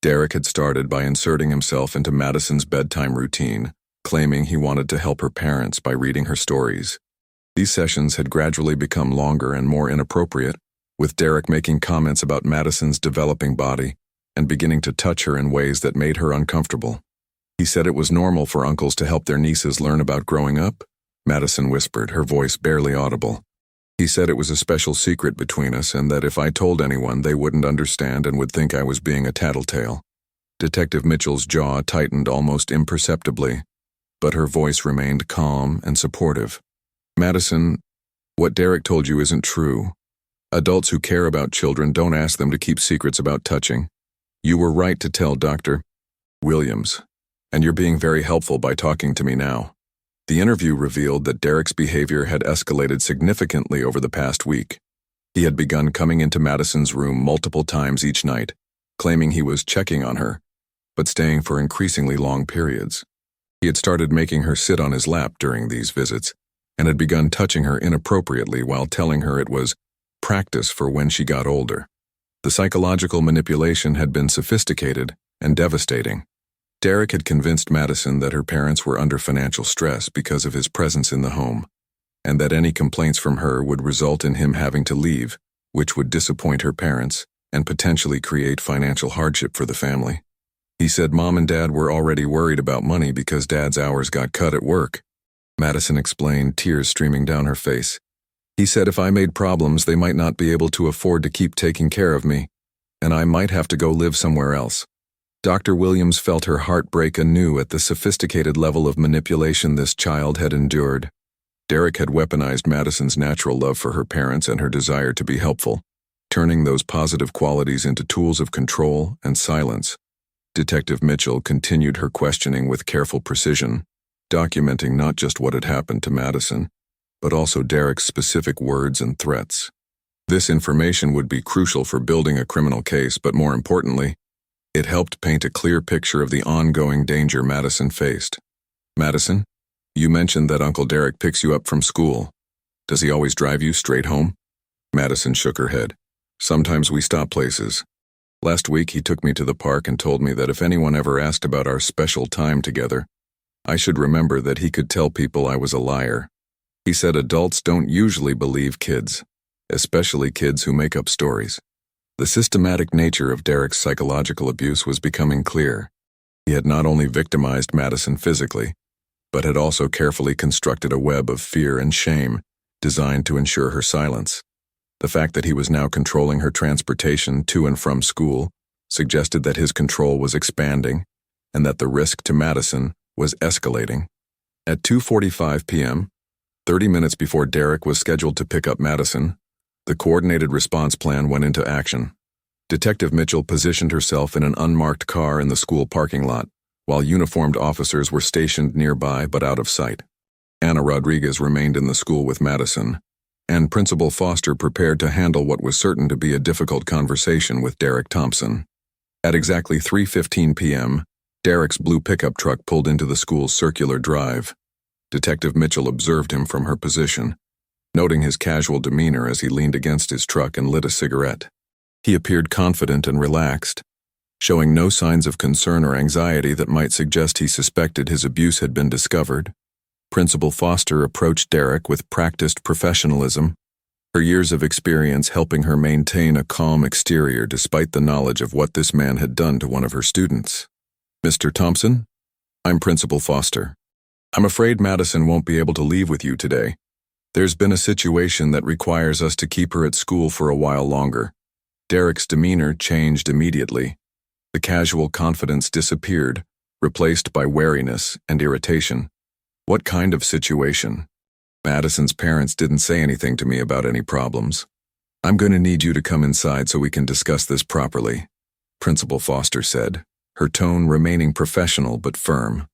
Derek had started by inserting himself into Madison's bedtime routine, claiming he wanted to help her parents by reading her stories. These sessions had gradually become longer and more inappropriate, with Derek making comments about Madison's developing body and beginning to touch her in ways that made her uncomfortable. He said it was normal for uncles to help their nieces learn about growing up, Madison whispered, her voice barely audible. He said it was a special secret between us and that if I told anyone, they wouldn't understand and would think I was being a tattletale. Detective Mitchell's jaw tightened almost imperceptibly, but her voice remained calm and supportive. Madison, what Derek told you isn't true. Adults who care about children don't ask them to keep secrets about touching. You were right to tell Dr. Williams, and you're being very helpful by talking to me now. The interview revealed that Derek's behavior had escalated significantly over the past week. He had begun coming into Madison's room multiple times each night, claiming he was checking on her, but staying for increasingly long periods. He had started making her sit on his lap during these visits, and had begun touching her inappropriately while telling her it was practice for when she got older. The psychological manipulation had been sophisticated and devastating. Derek had convinced Madison that her parents were under financial stress because of his presence in the home, and that any complaints from her would result in him having to leave, which would disappoint her parents and potentially create financial hardship for the family. He said Mom and Dad were already worried about money because Dad's hours got cut at work. Madison explained, tears streaming down her face. He said if I made problems, they might not be able to afford to keep taking care of me, and I might have to go live somewhere else. Dr. Williams felt her heart break anew at the sophisticated level of manipulation this child had endured. Derek had weaponized Madison's natural love for her parents and her desire to be helpful, turning those positive qualities into tools of control and silence. Detective Mitchell continued her questioning with careful precision, documenting not just what had happened to Madison, but also Derek's specific words and threats. This information would be crucial for building a criminal case, but more importantly, it helped paint a clear picture of the ongoing danger Madison faced. Madison, you mentioned that Uncle Derek picks you up from school. Does he always drive you straight home? Madison shook her head. Sometimes we stop places. Last week he took me to the park and told me that if anyone ever asked about our special time together, I should remember that he could tell people I was a liar. He said adults don't usually believe kids, especially kids who make up stories. The systematic nature of Derek's psychological abuse was becoming clear. He had not only victimized Madison physically, but had also carefully constructed a web of fear and shame designed to ensure her silence. The fact that he was now controlling her transportation to and from school suggested that his control was expanding and that the risk to Madison was escalating. At 2:45 p.m., 30 minutes before Derek was scheduled to pick up Madison, the coordinated response plan went into action. Detective Mitchell positioned herself in an unmarked car in the school parking lot, while uniformed officers were stationed nearby but out of sight. Anna Rodriguez remained in the school with Madison, and Principal Foster prepared to handle what was certain to be a difficult conversation with Derek Thompson. At exactly 3:15 p.m., Derek's blue pickup truck pulled into the school's circular drive. Detective Mitchell observed him from her position, noting his casual demeanor as he leaned against his truck and lit a cigarette. He appeared confident and relaxed, showing no signs of concern or anxiety that might suggest he suspected his abuse had been discovered. Principal Foster approached Derek with practiced professionalism, her years of experience helping her maintain a calm exterior despite the knowledge of what this man had done to one of her students. Mr. Thompson, I'm Principal Foster. I'm afraid Madison won't be able to leave with you today. There's been a situation that requires us to keep her at school for a while longer. Derek's demeanor changed immediately. The casual confidence disappeared, replaced by wariness and irritation. What kind of situation? Madison's parents didn't say anything to me about any problems. I'm going to need you to come inside so we can discuss this properly, Principal Foster said, her tone remaining professional but firm.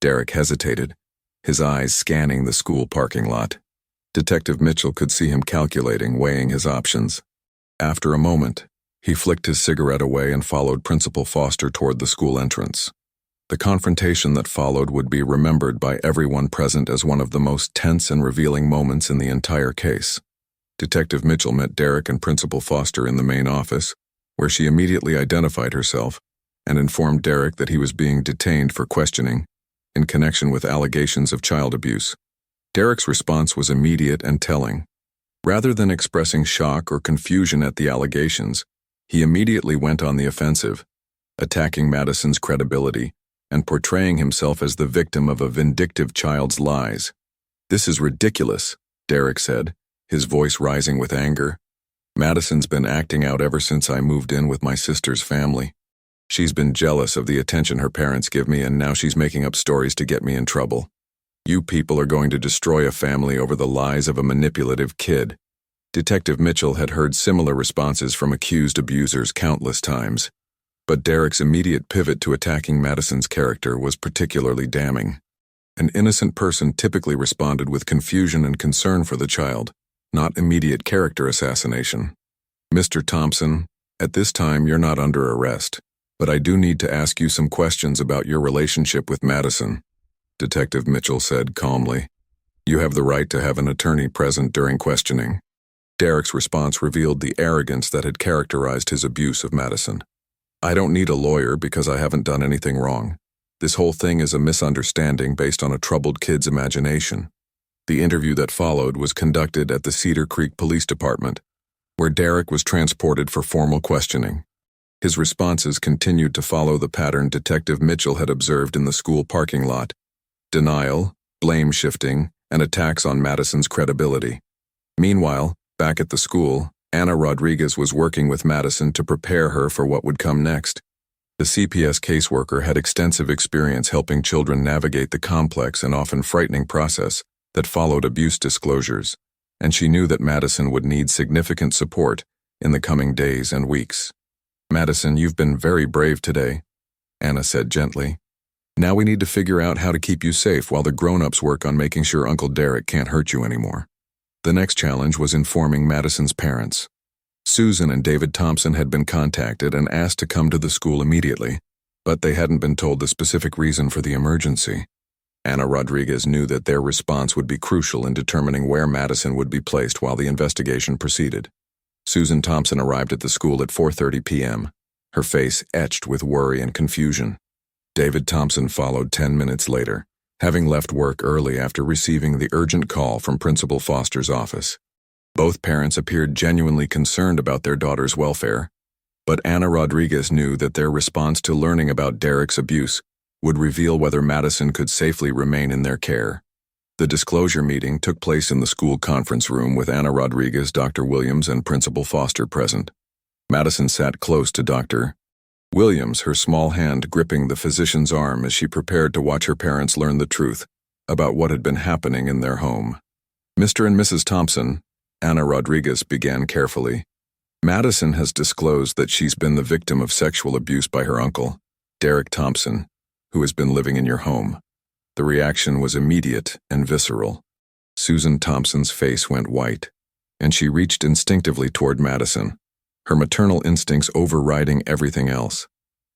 Derek hesitated, his eyes scanning the school parking lot. Detective Mitchell could see him calculating, weighing his options. After a moment, he flicked his cigarette away and followed Principal Foster toward the school entrance. The confrontation that followed would be remembered by everyone present as one of the most tense and revealing moments in the entire case. Detective Mitchell met Derek and Principal Foster in the main office, where she immediately identified herself and informed Derek that he was being detained for questioning in connection with allegations of child abuse. Derek's response was immediate and telling. Rather than expressing shock or confusion at the allegations, he immediately went on the offensive, attacking Madison's credibility and portraying himself as the victim of a vindictive child's lies. "This is ridiculous," Derek said, his voice rising with anger. "Madison's been acting out ever since I moved in with my sister's family. She's been jealous of the attention her parents give me, and now she's making up stories to get me in trouble. You people are going to destroy a family over the lies of a manipulative kid." Detective Mitchell had heard similar responses from accused abusers countless times, but Derek's immediate pivot to attacking Madison's character was particularly damning. An innocent person typically responded with confusion and concern for the child, not immediate character assassination. "Mr. Thompson, at this time you're not under arrest, but I do need to ask you some questions about your relationship with Madison," Detective Mitchell said calmly. "You have the right to have an attorney present during questioning." Derek's response revealed the arrogance that had characterized his abuse of Madison. "I don't need a lawyer because I haven't done anything wrong. This whole thing is a misunderstanding based on a troubled kid's imagination." The interview that followed was conducted at the Cedar Creek Police Department, where Derek was transported for formal questioning. His responses continued to follow the pattern Detective Mitchell had observed in the school parking lot: denial, blame shifting, and attacks on Madison's credibility. Meanwhile, back at the school, Anna Rodriguez was working with Madison to prepare her for what would come next. The CPS caseworker had extensive experience helping children navigate the complex and often frightening process that followed abuse disclosures, and she knew that Madison would need significant support in the coming days and weeks. "Madison, you've been very brave today," Anna said gently. "Now we need to figure out how to keep you safe while the grown-ups work on making sure Uncle Derek can't hurt you anymore." The next challenge was informing Madison's parents. Susan and David Thompson had been contacted and asked to come to the school immediately, but they hadn't been told the specific reason for the emergency. Anna Rodriguez knew that their response would be crucial in determining where Madison would be placed while the investigation proceeded. Susan Thompson arrived at the school at 4:30 p.m., her face etched with worry and confusion. David Thompson followed 10 minutes later, having left work early after receiving the urgent call from Principal Foster's office. Both parents appeared genuinely concerned about their daughter's welfare, but Anna Rodriguez knew that their response to learning about Derek's abuse would reveal whether Madison could safely remain in their care. The disclosure meeting took place in the school conference room with Anna Rodriguez, Dr. Williams, and Principal Foster present. Madison sat close to Dr. Williams, her small hand gripping the physician's arm as she prepared to watch her parents learn the truth about what had been happening in their home. "Mr. and Mrs. Thompson," Anna Rodriguez began carefully, "Madison has disclosed that she's been the victim of sexual abuse by her uncle, Derek Thompson, who has been living in your home." The reaction was immediate and visceral. Susan Thompson's face went white, and she reached instinctively toward Madison, her maternal instincts overriding everything else.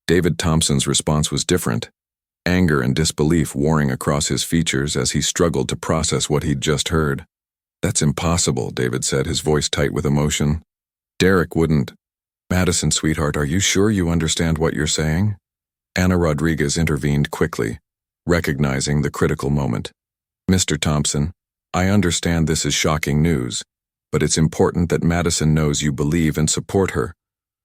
David Thompson's response was different, anger and disbelief warring across his features as he struggled to process what he'd just heard. "That's impossible," David said, his voice tight with emotion. "Derek wouldn't." "Madison, sweetheart, are you sure you understand what you're saying?" Anna Rodriguez intervened quickly, recognizing the critical moment. "Mr. Thompson, I understand this is shocking news, but it's important that Madison knows you believe and support her.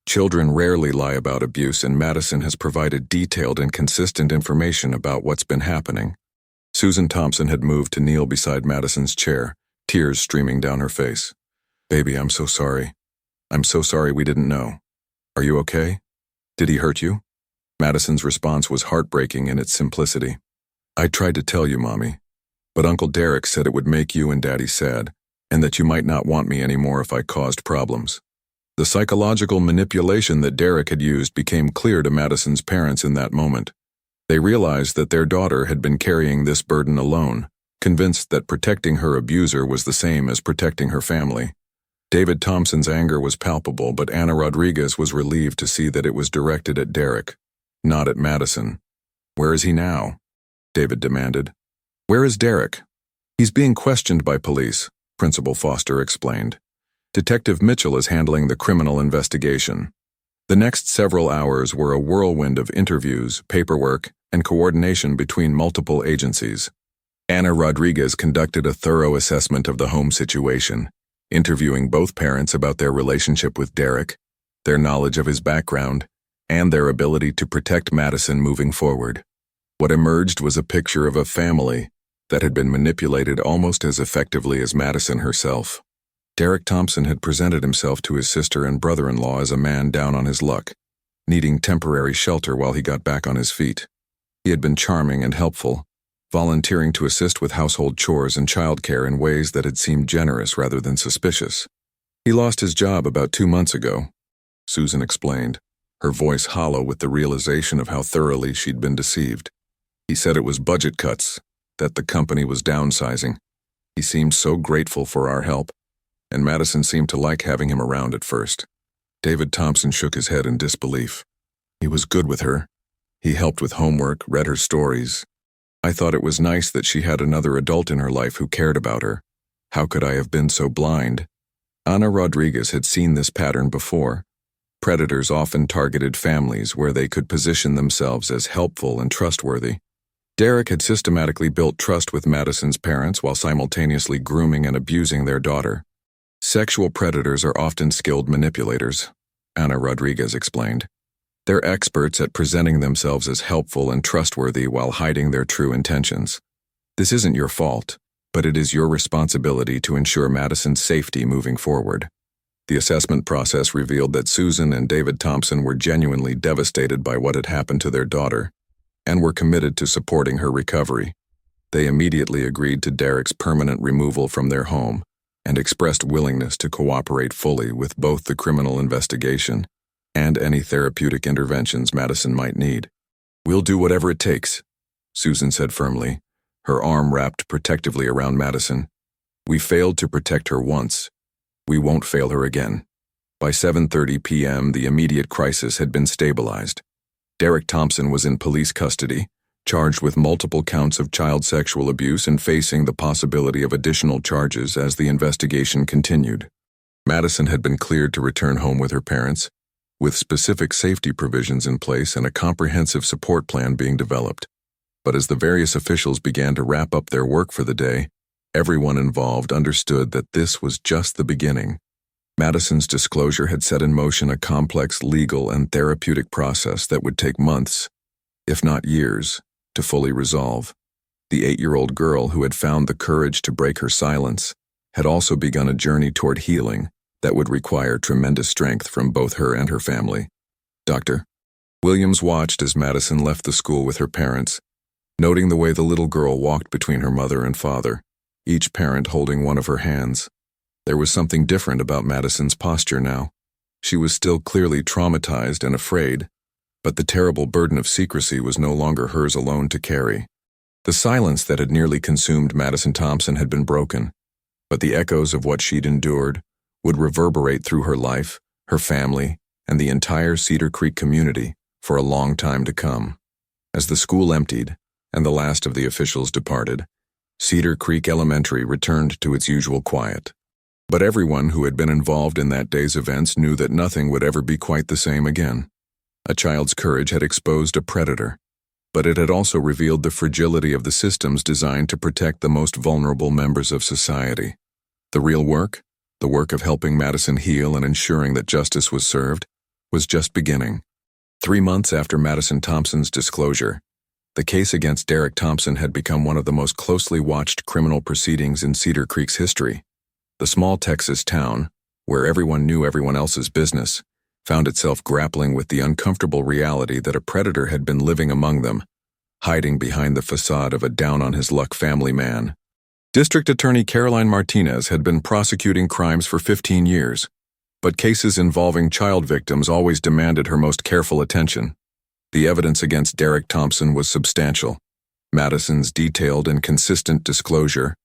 Children rarely lie about abuse, and Madison has provided detailed and consistent information about what's been happening." Susan Thompson had moved to kneel beside Madison's chair, tears streaming down her face. "Baby, I'm so sorry. I'm so sorry we didn't know. Are you okay? Did he hurt you?" Madison's response was heartbreaking in its simplicity. "I tried to tell you, Mommy, but Uncle Derek said it would make you and Daddy sad, and that you might not want me anymore if I caused problems." The psychological manipulation that Derek had used became clear to Madison's parents in that moment. They realized that their daughter had been carrying this burden alone, convinced that protecting her abuser was the same as protecting her family. David Thompson's anger was palpable, but Anna Rodriguez was relieved to see that it was directed at Derek, not at Madison. "Where is he now?" David demanded. "Where is Derek?" "He's being questioned by police," Principal Foster explained. "Detective Mitchell is handling the criminal investigation." The next several hours were a whirlwind of interviews, paperwork, and coordination between multiple agencies. Anna Rodriguez conducted a thorough assessment of the home situation, interviewing both parents about their relationship with Derek, their knowledge of his background, and their ability to protect Madison moving forward. What emerged was a picture of a family that had been manipulated almost as effectively as Madison herself. Derek Thompson had presented himself to his sister and brother-in-law as a man down on his luck, needing temporary shelter while he got back on his feet. He had been charming and helpful, volunteering to assist with household chores and childcare in ways that had seemed generous rather than suspicious. He lost his job about 2 months ago, Susan explained, her voice hollow with the realization of how thoroughly she'd been deceived. He said it was budget cuts, that the company was downsizing. He seemed so grateful for our help, and Madison seemed to like having him around at first. David Thompson shook his head in disbelief. He was good with her. He helped with homework, read her stories. I thought it was nice that she had another adult in her life who cared about her. How could I have been so blind? Ana Rodriguez had seen this pattern before. Predators often targeted families where they could position themselves as helpful and trustworthy. Derek had systematically built trust with Madison's parents while simultaneously grooming and abusing their daughter. Sexual predators are often skilled manipulators, Ana Rodriguez explained. They're experts at presenting themselves as helpful and trustworthy while hiding their true intentions. This isn't your fault, but it is your responsibility to ensure Madison's safety moving forward. The assessment process revealed that Susan and David Thompson were genuinely devastated by what had happened to their daughter, and were committed to supporting her recovery. They immediately agreed to Derek's permanent removal from their home and expressed willingness to cooperate fully with both the criminal investigation and any therapeutic interventions Madison might need. "We'll do whatever it takes," Susan said firmly, her arm wrapped protectively around Madison. "We failed to protect her once. We won't fail her again." By 7:30 p.m., the immediate crisis had been stabilized. Derek Thompson was in police custody, charged with multiple counts of child sexual abuse and facing the possibility of additional charges as the investigation continued. Madison had been cleared to return home with her parents, with specific safety provisions in place and a comprehensive support plan being developed. But as the various officials began to wrap up their work for the day, everyone involved understood that this was just the beginning. Madison's disclosure had set in motion a complex legal and therapeutic process that would take months, if not years, to fully resolve. The 8-year-old girl who had found the courage to break her silence had also begun a journey toward healing that would require tremendous strength from both her and her family. Dr. Williams watched as Madison left the school with her parents, noting the way the little girl walked between her mother and father, each parent holding one of her hands. There was something different about Madison's posture now. She was still clearly traumatized and afraid, but the terrible burden of secrecy was no longer hers alone to carry. The silence that had nearly consumed Madison Thompson had been broken, but the echoes of what she'd endured would reverberate through her life, her family, and the entire Cedar Creek community for a long time to come. As the school emptied and the last of the officials departed, Cedar Creek Elementary returned to its usual quiet. But everyone who had been involved in that day's events knew that nothing would ever be quite the same again. A child's courage had exposed a predator, but it had also revealed the fragility of the systems designed to protect the most vulnerable members of society. The real work, the work of helping Madison heal and ensuring that justice was served, was just beginning. 3 months after Madison Thompson's disclosure, the case against Derek Thompson had become one of the most closely watched criminal proceedings in Cedar Creek's history. The small Texas town, where everyone knew everyone else's business, found itself grappling with the uncomfortable reality that a predator had been living among them, hiding behind the facade of a down-on-his-luck family man. District Attorney Caroline Martinez had been prosecuting crimes for 15 years, but cases involving child victims always demanded her most careful attention. The evidence against Derek Thompson was substantial. Madison's detailed and consistent disclosure,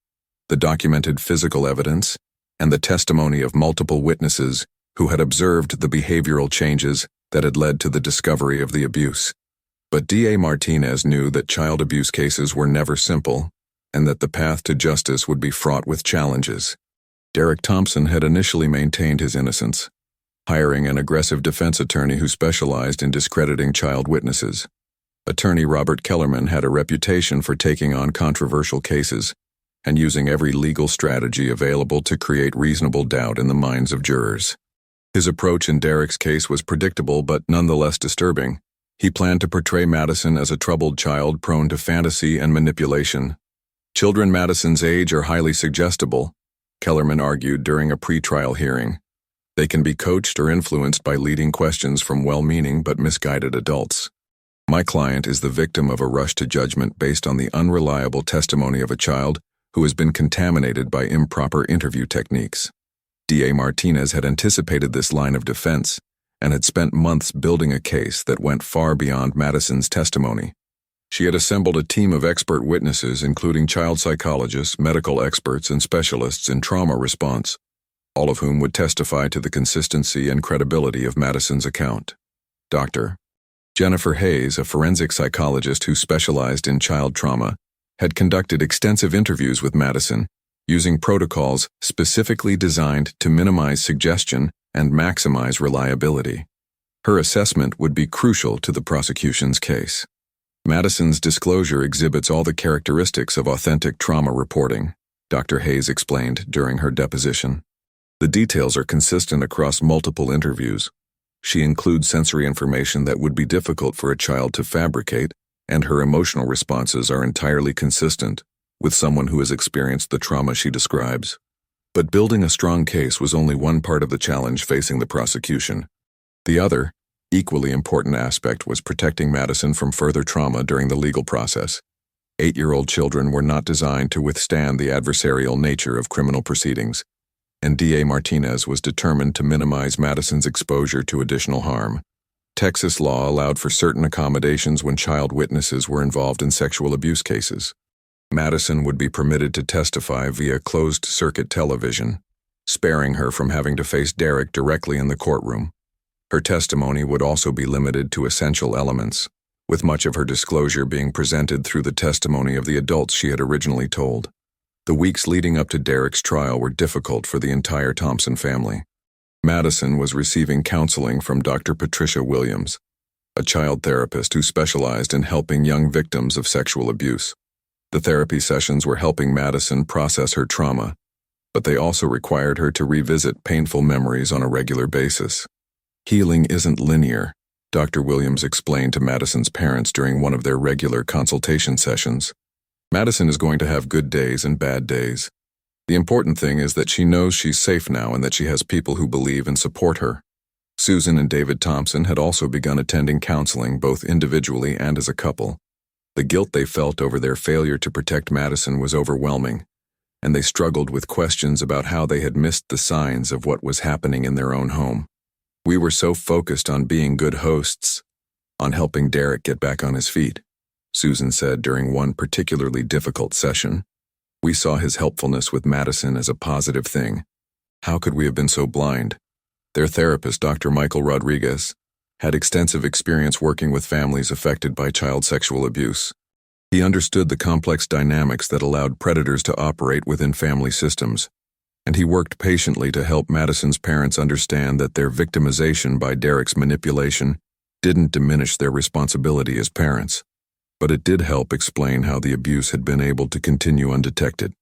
the documented physical evidence, and the testimony of multiple witnesses who had observed the behavioral changes that had led to the discovery of the abuse. But DA Martinez knew that child abuse cases were never simple, and that the path to justice would be fraught with challenges. Derek Thompson had initially maintained his innocence, hiring an aggressive defense attorney who specialized in discrediting child witnesses. Attorney Robert Kellerman had a reputation for taking on controversial cases, and using every legal strategy available to create reasonable doubt in the minds of jurors. His approach in Derek's case was predictable but nonetheless disturbing. He planned to portray Madison as a troubled child prone to fantasy and manipulation. Children Madison's age are highly suggestible, Kellerman argued during a pretrial hearing. They can be coached or influenced by leading questions from well-meaning but misguided adults. My client is the victim of a rush to judgment based on the unreliable testimony of a child who has been contaminated by improper interview techniques. D.A. Martinez had anticipated this line of defense and had spent months building a case that went far beyond Madison's testimony. She had assembled a team of expert witnesses, including child psychologists, medical experts, and specialists in trauma response, all of whom would testify to the consistency and credibility of Madison's account. Dr. Jennifer Hayes, a forensic psychologist who specialized in child trauma, had conducted extensive interviews with Madison, using protocols specifically designed to minimize suggestion and maximize reliability. Her assessment would be crucial to the prosecution's case. Madison's disclosure exhibits all the characteristics of authentic trauma reporting, Dr. Hayes explained during her deposition. The details are consistent across multiple interviews. She includes sensory information that would be difficult for a child to fabricate, and her emotional responses are entirely consistent with someone who has experienced the trauma she describes. But building a strong case was only one part of the challenge facing the prosecution. The other, equally important aspect was protecting Madison from further trauma during the legal process. 8-year-old children were not designed to withstand the adversarial nature of criminal proceedings, and D.A. Martinez was determined to minimize Madison's exposure to additional harm. Texas law allowed for certain accommodations when child witnesses were involved in sexual abuse cases. Madison would be permitted to testify via closed-circuit television, sparing her from having to face Derek directly in the courtroom. Her testimony would also be limited to essential elements, with much of her disclosure being presented through the testimony of the adults she had originally told. The weeks leading up to Derek's trial were difficult for the entire Thompson family. Madison was receiving counseling from Dr. Patricia Williams, a child therapist who specialized in helping young victims of sexual abuse. The therapy sessions were helping Madison process her trauma, but they also required her to revisit painful memories on a regular basis. Healing isn't linear, Dr. Williams explained to Madison's parents during one of their regular consultation sessions. Madison is going to have good days and bad days. The important thing is that she knows she's safe now and that she has people who believe and support her. Susan and David Thompson had also begun attending counseling both individually and as a couple. The guilt they felt over their failure to protect Madison was overwhelming, and they struggled with questions about how they had missed the signs of what was happening in their own home. We were so focused on being good hosts, on helping Derek get back on his feet, Susan said during one particularly difficult session. We saw his helpfulness with Madison as a positive thing. How could we have been so blind? Their therapist, Dr. Michael Rodriguez, had extensive experience working with families affected by child sexual abuse. He understood the complex dynamics that allowed predators to operate within family systems, and he worked patiently to help Madison's parents understand that their victimization by Derek's manipulation didn't diminish their responsibility as parents, but it did help explain how the abuse had been able to continue undetected.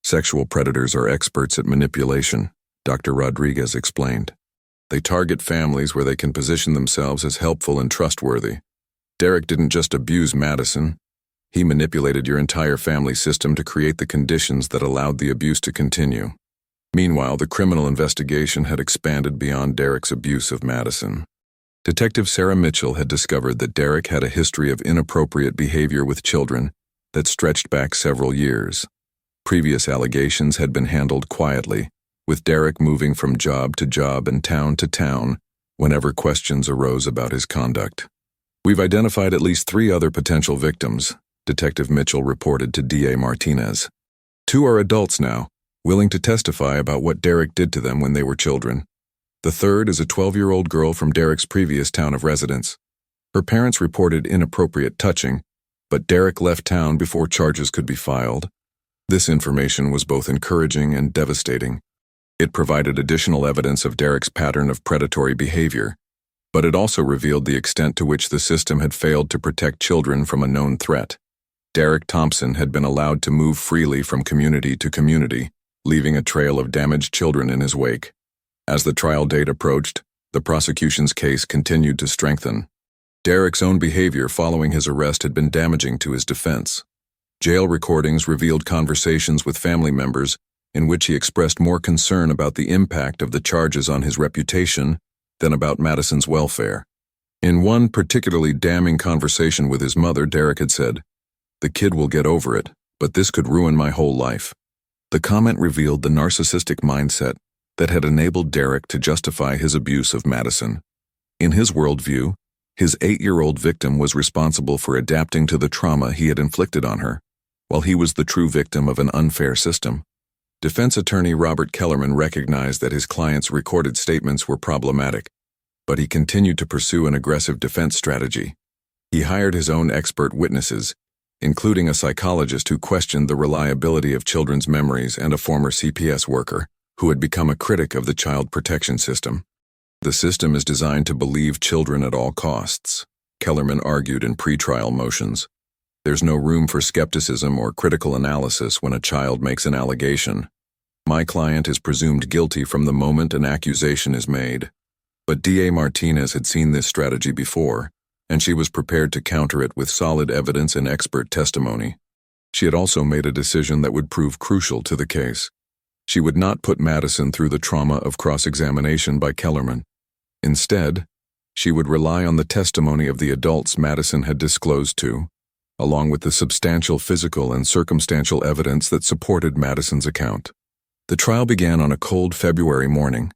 Sexual predators are experts at manipulation, Dr. Rodriguez explained. They target families where they can position themselves as helpful and trustworthy. Derek didn't just abuse Madison. He manipulated your entire family system to create the conditions that allowed the abuse to continue. Meanwhile, the criminal investigation had expanded beyond Derek's abuse of Madison. Detective Sarah Mitchell had discovered that Derek had a history of inappropriate behavior with children that stretched back several years. Previous allegations had been handled quietly, with Derek moving from job to job and town to town whenever questions arose about his conduct. We've identified at least 3 other potential victims, Detective Mitchell reported to D.A. Martinez. 2 are adults now, willing to testify about what Derek did to them when they were children. The 3rd is a 12-year-old girl from Derek's previous town of residence. Her parents reported inappropriate touching, but Derek left town before charges could be filed. This information was both encouraging and devastating. It provided additional evidence of Derek's pattern of predatory behavior, but it also revealed the extent to which the system had failed to protect children from a known threat. Derek Thompson had been allowed to move freely from community to community, leaving a trail of damaged children in his wake. As the trial date approached, the prosecution's case continued to strengthen. Derek's own behavior following his arrest had been damaging to his defense. Jail recordings revealed conversations with family members in which he expressed more concern about the impact of the charges on his reputation than about Madison's welfare. In one particularly damning conversation with his mother, Derek had said, "The kid will get over it, but this could ruin my whole life." The comment revealed the narcissistic mindset that had enabled Derek to justify his abuse of Madison. In his worldview, his 8-year-old victim was responsible for adapting to the trauma he had inflicted on her, while he was the true victim of an unfair system. Defense attorney Robert Kellerman recognized that his client's recorded statements were problematic, but he continued to pursue an aggressive defense strategy. He hired his own expert witnesses, including a psychologist who questioned the reliability of children's memories and a former CPS worker who had become a critic of the child protection system. "The system is designed to believe children at all costs," Kellerman argued in pretrial motions. "There's no room for skepticism or critical analysis when a child makes an allegation. My client is presumed guilty from the moment an accusation is made." But DA Martinez had seen this strategy before, and she was prepared to counter it with solid evidence and expert testimony. She had also made a decision that would prove crucial to the case. She would not put Madison through the trauma of cross-examination by Kellerman. Instead, she would rely on the testimony of the adults Madison had disclosed to, along with the substantial physical and circumstantial evidence that supported Madison's account. The trial began on a cold February morning,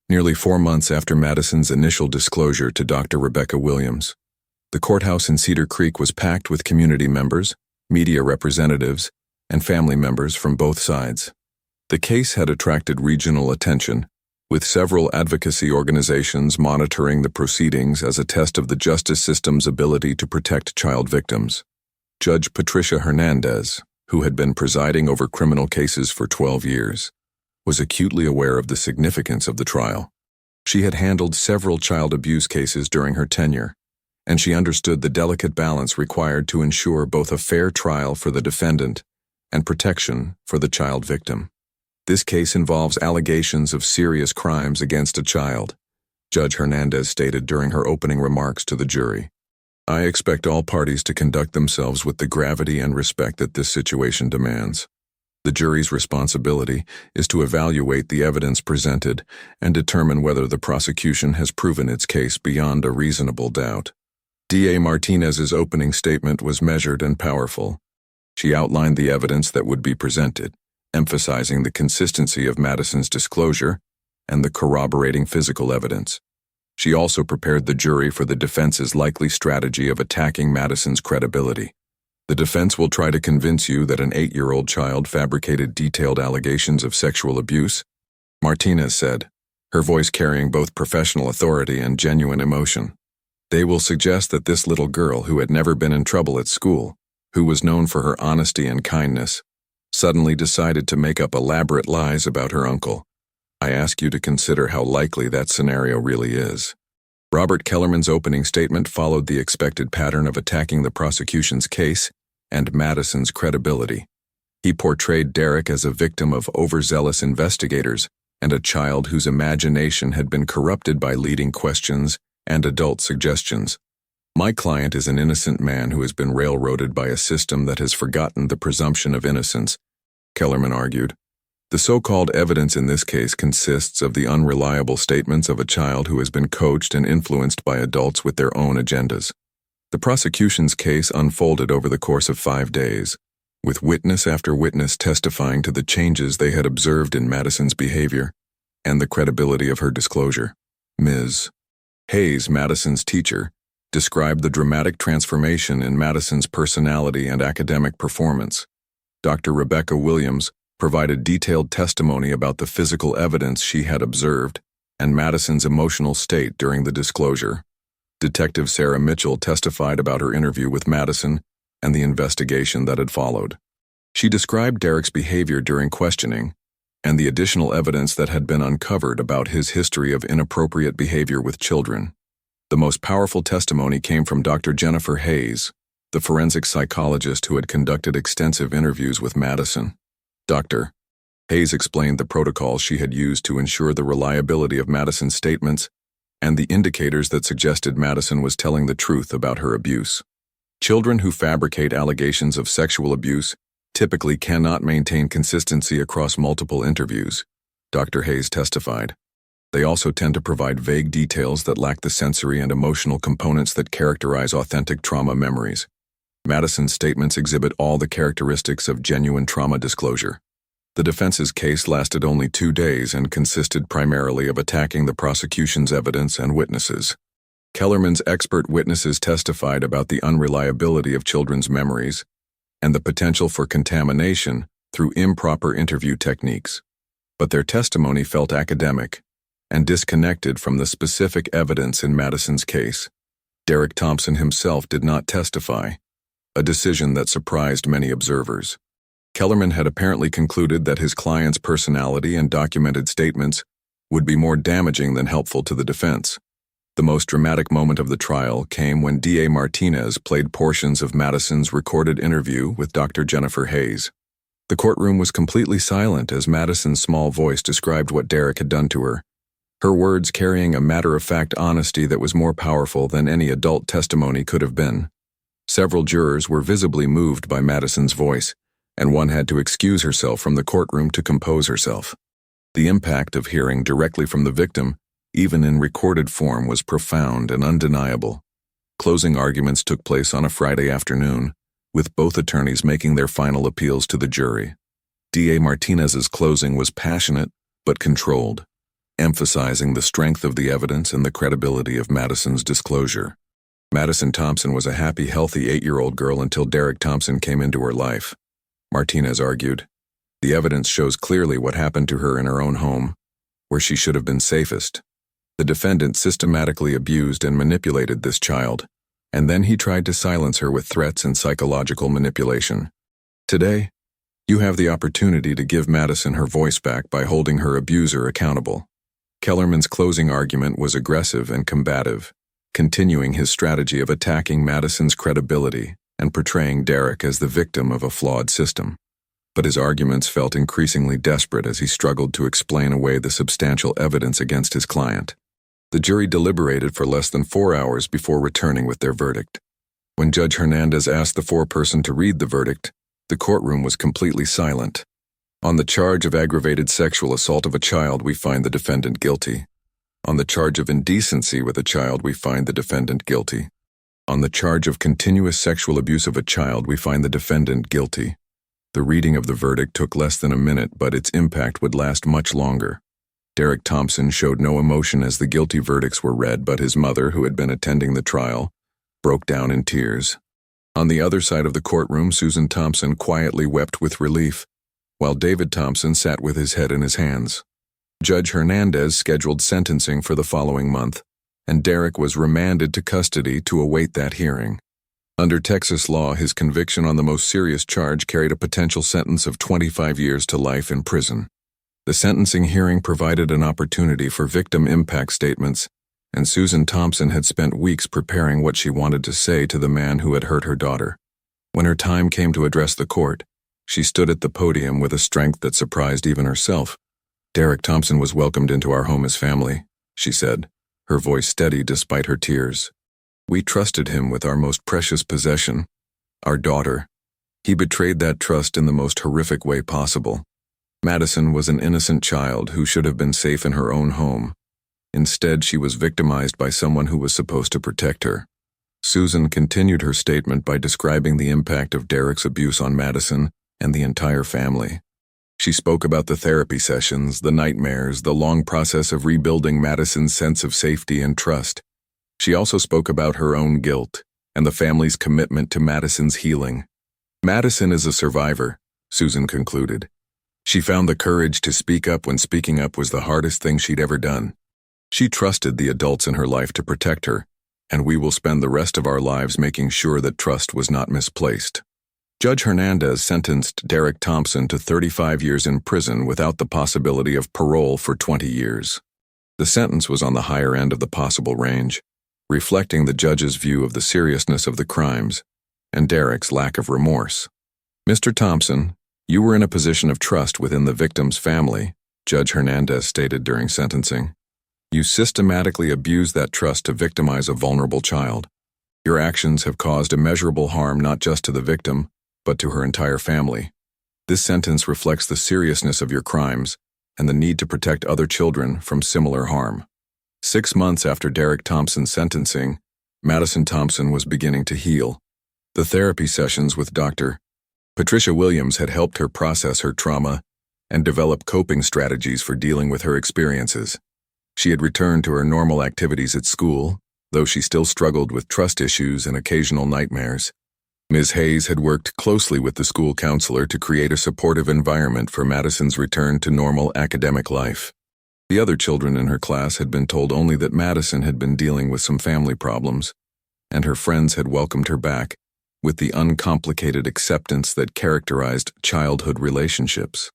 nearly 4 months after Madison's initial disclosure to Dr. Rebecca Williams. The courthouse in Cedar Creek was packed with community members, media representatives, and family members from both sides. The case had attracted regional attention, with several advocacy organizations monitoring the proceedings as a test of the justice system's ability to protect child victims. Judge Patricia Hernandez, who had been presiding over criminal cases for 12 years, was acutely aware of the significance of the trial. She had handled several child abuse cases during her tenure, and she understood the delicate balance required to ensure both a fair trial for the defendant and protection for the child victim. "This case involves allegations of serious crimes against a child," Judge Hernandez stated during her opening remarks to the jury. "I expect all parties to conduct themselves with the gravity and respect that this situation demands. The jury's responsibility is to evaluate the evidence presented and determine whether the prosecution has proven its case beyond a reasonable doubt." DA Martinez's opening statement was measured and powerful. She outlined the evidence that would be presented, emphasizing the consistency of Madison's disclosure and the corroborating physical evidence. She also prepared the jury for the defense's likely strategy of attacking Madison's credibility. "The defense will try to convince you that an 8-year-old child fabricated detailed allegations of sexual abuse," Martinez said, her voice carrying both professional authority and genuine emotion. "They will suggest that this little girl who had never been in trouble at school, who was known for her honesty and kindness, suddenly decided to make up elaborate lies about her uncle. I ask you to consider how likely that scenario really is." Robert Kellerman's opening statement followed the expected pattern of attacking the prosecution's case and Madison's credibility. He portrayed Derek as a victim of overzealous investigators and a child whose imagination had been corrupted by leading questions and adult suggestions. "My client is an innocent man who has been railroaded by a system that has forgotten the presumption of innocence," Kellerman argued. "The so-called evidence in this case consists of the unreliable statements of a child who has been coached and influenced by adults with their own agendas." The prosecution's case unfolded over the course of 5 days, with witness after witness testifying to the changes they had observed in Madison's behavior and the credibility of her disclosure. Ms. Hayes, Madison's teacher, described the dramatic transformation in Madison's personality and academic performance. Dr. Rebecca Williams provided detailed testimony about the physical evidence she had observed and Madison's emotional state during the disclosure. Detective Sarah Mitchell testified about her interview with Madison and the investigation that had followed. She described Derek's behavior during questioning and the additional evidence that had been uncovered about his history of inappropriate behavior with children. The most powerful testimony came from Dr. Jennifer Hayes, the forensic psychologist who had conducted extensive interviews with Madison. Dr. Hayes explained the protocols she had used to ensure the reliability of Madison's statements and the indicators that suggested Madison was telling the truth about her abuse. Children who fabricate allegations of sexual abuse typically cannot maintain consistency across multiple interviews, Dr. Hayes testified. They also tend to provide vague details that lack the sensory and emotional components that characterize authentic trauma memories. Madison's statements exhibit all the characteristics of genuine trauma disclosure. The defense's case lasted only 2 days and consisted primarily of attacking the prosecution's evidence and witnesses. Kellerman's expert witnesses testified about the unreliability of children's memories and the potential for contamination through improper interview techniques. But their testimony felt academic and disconnected from the specific evidence in Madison's case. Derek Thompson himself did not testify, a decision that surprised many observers. Kellerman had apparently concluded that his client's personality and documented statements would be more damaging than helpful to the defense. The most dramatic moment of the trial came when D.A. Martinez played portions of Madison's recorded interview with Dr. Jennifer Hayes. The courtroom was completely silent as Madison's small voice described what Derek had done to her, her words carrying a matter-of-fact honesty that was more powerful than any adult testimony could have been. Several jurors were visibly moved by Madison's voice, and one had to excuse herself from the courtroom to compose herself. The impact of hearing directly from the victim, even in recorded form, was profound and undeniable. Closing arguments took place on a Friday afternoon, with both attorneys making their final appeals to the jury. D.A. Martinez's closing was passionate but controlled, emphasizing the strength of the evidence and the credibility of Madison's disclosure. Madison Thompson was a happy, healthy 8-year-old girl until Derek Thompson came into her life. Martinez argued, "The evidence shows clearly what happened to her in her own home, where she should have been safest. The defendant systematically abused and manipulated this child, and then he tried to silence her with threats and psychological manipulation. Today, you have the opportunity to give Madison her voice back by holding her abuser accountable." Kellerman's closing argument was aggressive and combative, continuing his strategy of attacking Madison's credibility and portraying Derek as the victim of a flawed system. But his arguments felt increasingly desperate as he struggled to explain away the substantial evidence against his client. The jury deliberated for less than 4 hours before returning with their verdict. When Judge Hernandez asked the foreperson to read the verdict, the courtroom was completely silent. On the charge of aggravated sexual assault of a child, we find the defendant guilty. On the charge of indecency with a child, we find the defendant guilty. On the charge of continuous sexual abuse of a child, we find the defendant guilty. The reading of the verdict took less than a minute, but its impact would last much longer. Derek Thompson showed no emotion as the guilty verdicts were read, but his mother, who had been attending the trial, broke down in tears. On the other side of the courtroom, Susan Thompson quietly wept with relief, while David Thompson sat with his head in his hands. Judge Hernandez scheduled sentencing for the following month, and Derek was remanded to custody to await that hearing. Under Texas law, his conviction on the most serious charge carried a potential sentence of 25 years to life in prison. The sentencing hearing provided an opportunity for victim impact statements, and Susan Thompson had spent weeks preparing what she wanted to say to the man who had hurt her daughter. When her time came to address the court, she stood at the podium with a strength that surprised even herself. "Derek Thompson was welcomed into our home as family," she said, her voice steady despite her tears. "We trusted him with our most precious possession, our daughter. He betrayed that trust in the most horrific way possible. Madison was an innocent child who should have been safe in her own home. Instead, she was victimized by someone who was supposed to protect her." Susan continued her statement by describing the impact of Derek's abuse on Madison and the entire family. She spoke about the therapy sessions, the nightmares, the long process of rebuilding Madison's sense of safety and trust. She also spoke about her own guilt and the family's commitment to Madison's healing. "Madison is a survivor," Susan concluded. "She found the courage to speak up when speaking up was the hardest thing she'd ever done. She trusted the adults in her life to protect her, and we will spend the rest of our lives making sure that trust was not misplaced." Judge Hernandez sentenced Derek Thompson to 35 years in prison without the possibility of parole for 20 years. The sentence was on the higher end of the possible range, reflecting the judge's view of the seriousness of the crimes and Derek's lack of remorse. "Mr. Thompson, you were in a position of trust within the victim's family," Judge Hernandez stated during sentencing. "You systematically abused that trust to victimize a vulnerable child. Your actions have caused immeasurable harm not just to the victim, but to her entire family. This sentence reflects the seriousness of your crimes and the need to protect other children from similar harm." 6 months after Derek Thompson's sentencing, Madison Thompson was beginning to heal. The therapy sessions with Dr. Patricia Williams had helped her process her trauma and develop coping strategies for dealing with her experiences. She had returned to her normal activities at school, though she still struggled with trust issues and occasional nightmares. Ms. Hayes had worked closely with the school counselor to create a supportive environment for Madison's return to normal academic life. The other children in her class had been told only that Madison had been dealing with some family problems, and her friends had welcomed her back with the uncomplicated acceptance that characterized childhood relationships.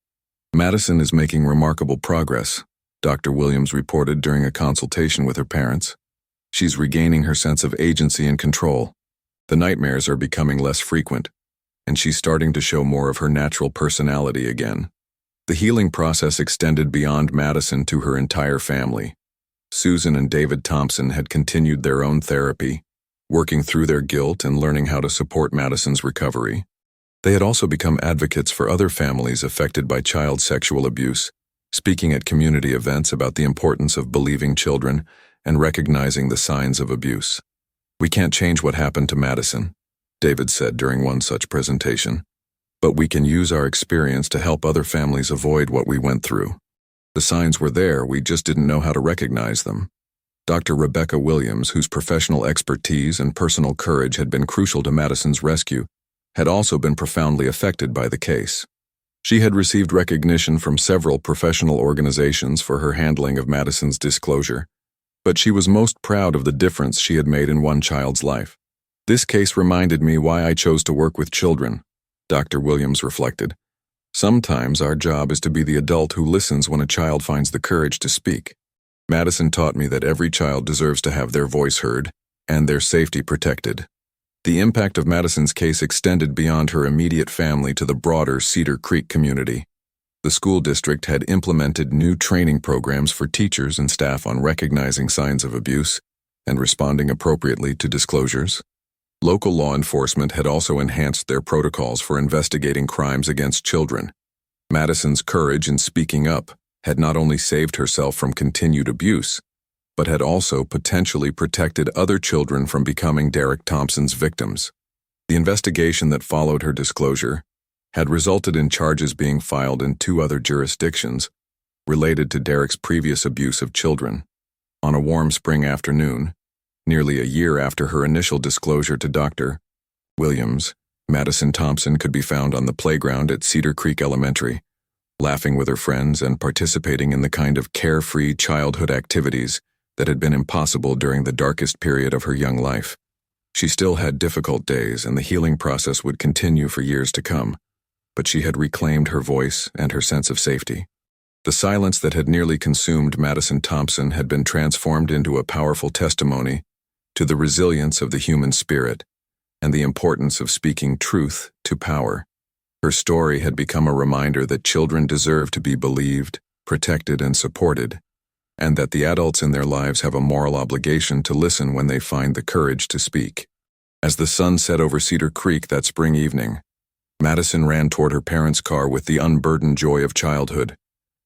"Madison is making remarkable progress," Dr. Williams reported during a consultation with her parents. "She's regaining her sense of agency and control. The nightmares are becoming less frequent, and she's starting to show more of her natural personality again." The healing process extended beyond Madison to her entire family. Susan and David Thompson had continued their own therapy, working through their guilt and learning how to support Madison's recovery. They had also become advocates for other families affected by child sexual abuse, speaking at community events about the importance of believing children and recognizing the signs of abuse. "We can't change what happened to Madison," David said during one such presentation, "but we can use our experience to help other families avoid what we went through. The signs were there, we just didn't know how to recognize them." Dr. Rebecca Williams, whose professional expertise and personal courage had been crucial to Madison's rescue, had also been profoundly affected by the case. She had received recognition from several professional organizations for her handling of Madison's disclosure, but she was most proud of the difference she had made in one child's life. "This case reminded me why I chose to work with children," Dr. Williams reflected. "Sometimes our job is to be the adult who listens when a child finds the courage to speak. Madison taught me that every child deserves to have their voice heard and their safety protected." The impact of Madison's case extended beyond her immediate family to the broader Cedar Creek community. The school district had implemented new training programs for teachers and staff on recognizing signs of abuse and responding appropriately to disclosures. Local law enforcement had also enhanced their protocols for investigating crimes against children. Madison's courage in speaking up had not only saved herself from continued abuse, but had also potentially protected other children from becoming Derek Thompson's victims. The investigation that followed her disclosure had resulted in charges being filed in 2 other jurisdictions related to Derek's previous abuse of children. On a warm spring afternoon, nearly a year after her initial disclosure to Dr. Williams, Madison Thompson could be found on the playground at Cedar Creek Elementary, laughing with her friends and participating in the kind of carefree childhood activities that had been impossible during the darkest period of her young life. She still had difficult days, and the healing process would continue for years to come, but she had reclaimed her voice and her sense of safety. The silence that had nearly consumed Madison Thompson had been transformed into a powerful testimony to the resilience of the human spirit and the importance of speaking truth to power. Her story had become a reminder that children deserve to be believed, protected, and supported, and that the adults in their lives have a moral obligation to listen when they find the courage to speak. As the sun set over Cedar Creek that spring evening, Madison ran toward her parents' car with the unburdened joy of childhood,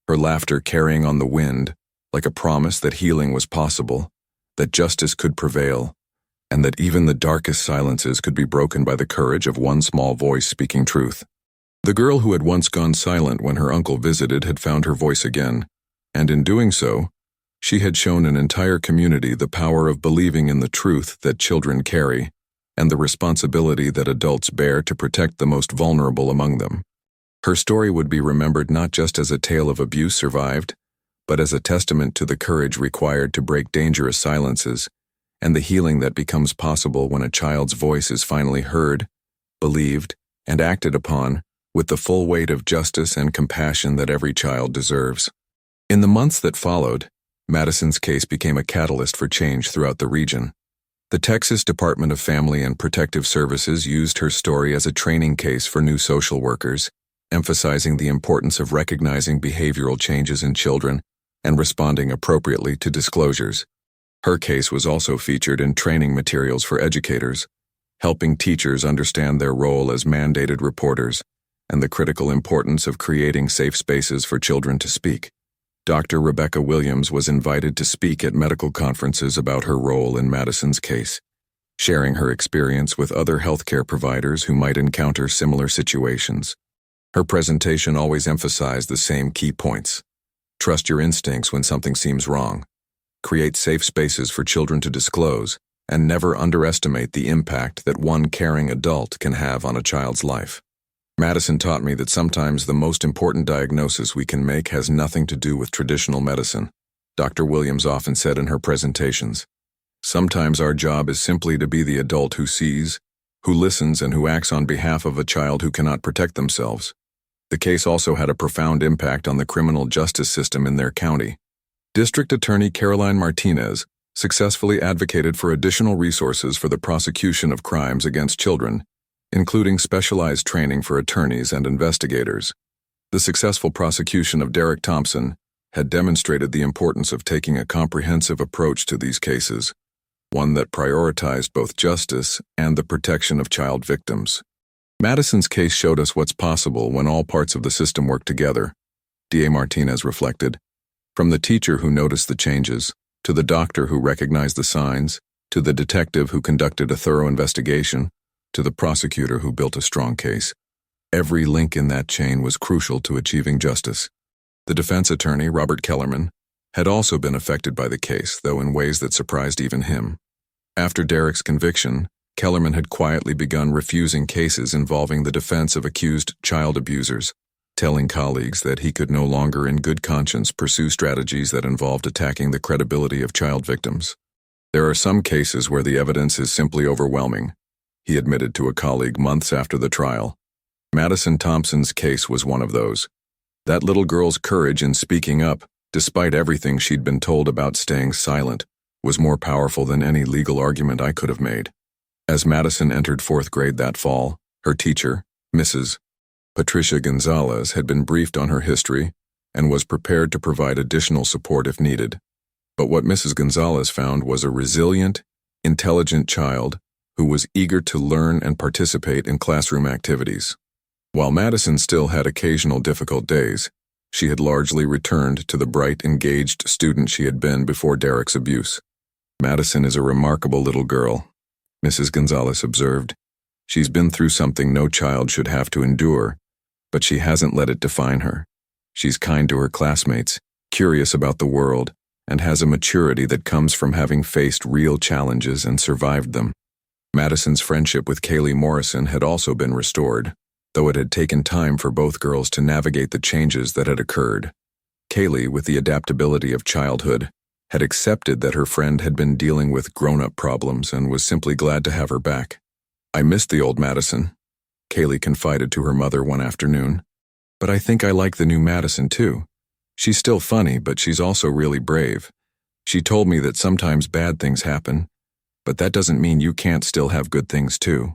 her laughter carrying on the wind like a promise that healing was possible, that justice could prevail, and that even the darkest silences could be broken by the courage of one small voice speaking truth. The girl who had once gone silent when her uncle visited had found her voice again, and in doing so, she had shown an entire community the power of believing in the truth that children carry and the responsibility that adults bear to protect the most vulnerable among them. Her story would be remembered not just as a tale of abuse survived, but as a testament to the courage required to break dangerous silences and the healing that becomes possible when a child's voice is finally heard, believed, and acted upon with the full weight of justice and compassion that every child deserves. In the months that followed, Madison's case became a catalyst for change throughout the region. The Texas Department of Family and Protective Services used her story as a training case for new social workers, emphasizing the importance of recognizing behavioral changes in children and responding appropriately to disclosures. Her case was also featured in training materials for educators, helping teachers understand their role as mandated reporters and the critical importance of creating safe spaces for children to speak. Dr. Rebecca Williams was invited to speak at medical conferences about her role in Madison's case, sharing her experience with other healthcare providers who might encounter similar situations. Her presentation always emphasized the same key points. Trust your instincts when something seems wrong. Create safe spaces for children to disclose, and never underestimate the impact that one caring adult can have on a child's life. Madison taught me that sometimes the most important diagnosis we can make has nothing to do with traditional medicine. Dr. Williams often said in her presentations, "Sometimes our job is simply to be the adult who sees, who listens, and who acts on behalf of a child who cannot protect themselves." The case also had a profound impact on the criminal justice system in their county. District Attorney Caroline Martinez successfully advocated for additional resources for the prosecution of crimes against children, including specialized training for attorneys and investigators. The successful prosecution of Derek Thompson had demonstrated the importance of taking a comprehensive approach to these cases, one that prioritized both justice and the protection of child victims. Madison's case showed us what's possible when all parts of the system work together, D.A. Martinez reflected. From the teacher who noticed the changes, to the doctor who recognized the signs, to the detective who conducted a thorough investigation, to the prosecutor who built a strong case. Every link in that chain was crucial to achieving justice. The defense attorney, Robert Kellerman, had also been affected by the case, though in ways that surprised even him. After Derek's conviction, Kellerman had quietly begun refusing cases involving the defense of accused child abusers, telling colleagues that he could no longer in good conscience pursue strategies that involved attacking the credibility of child victims. "There are some cases where the evidence is simply overwhelming," he admitted to a colleague months after the trial. Madison Thompson's case was one of those. That little girl's courage in speaking up, despite everything she'd been told about staying silent, was more powerful than any legal argument I could have made. As Madison entered 4th grade that fall, her teacher, Mrs. Patricia Gonzalez, had been briefed on her history and was prepared to provide additional support if needed. But what Mrs. Gonzalez found was a resilient, intelligent child who was eager to learn and participate in classroom activities. While Madison still had occasional difficult days, she had largely returned to the bright, engaged student she had been before Derek's abuse. "Madison is a remarkable little girl," Mrs. Gonzalez observed. "She's been through something no child should have to endure, but she hasn't let it define her. She's kind to her classmates, curious about the world, and has a maturity that comes from having faced real challenges and survived them." Madison's friendship with Kaylee Morrison had also been restored, though it had taken time for both girls to navigate the changes that had occurred. Kaylee, with the adaptability of childhood, had accepted that her friend had been dealing with grown-up problems and was simply glad to have her back. "I missed the old Madison," Kaylee confided to her mother one afternoon. "But I think I like the new Madison too. She's still funny, but she's also really brave. She told me that sometimes bad things happen, but that doesn't mean you can't still have good things too."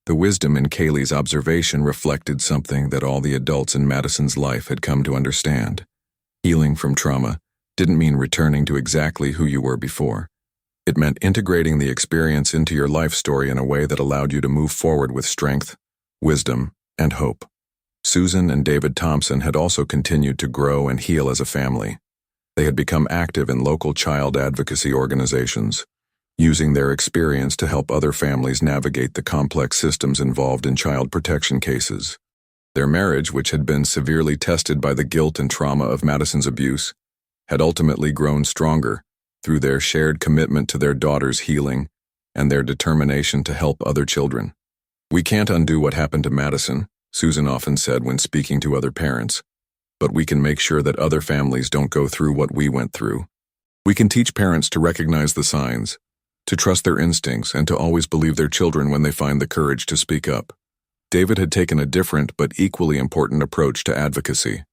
The wisdom in Kaylee's observation reflected something that all the adults in Madison's life had come to understand. Healing from trauma didn't mean returning to exactly who you were before. It meant integrating the experience into your life story in a way that allowed you to move forward with strength, wisdom, and hope. Susan and David Thompson had also continued to grow and heal as a family. They had become active in local child advocacy organizations, using their experience to help other families navigate the complex systems involved in child protection cases. Their marriage, which had been severely tested by the guilt and trauma of Madison's abuse, had ultimately grown stronger through their shared commitment to their daughter's healing and their determination to help other children. "We can't undo what happened to Madison," Susan often said when speaking to other parents, "but we can make sure that other families don't go through what we went through. We can teach parents to recognize the signs, to trust their instincts, and to always believe their children when they find the courage to speak up." David had taken a different but equally important approach to advocacy.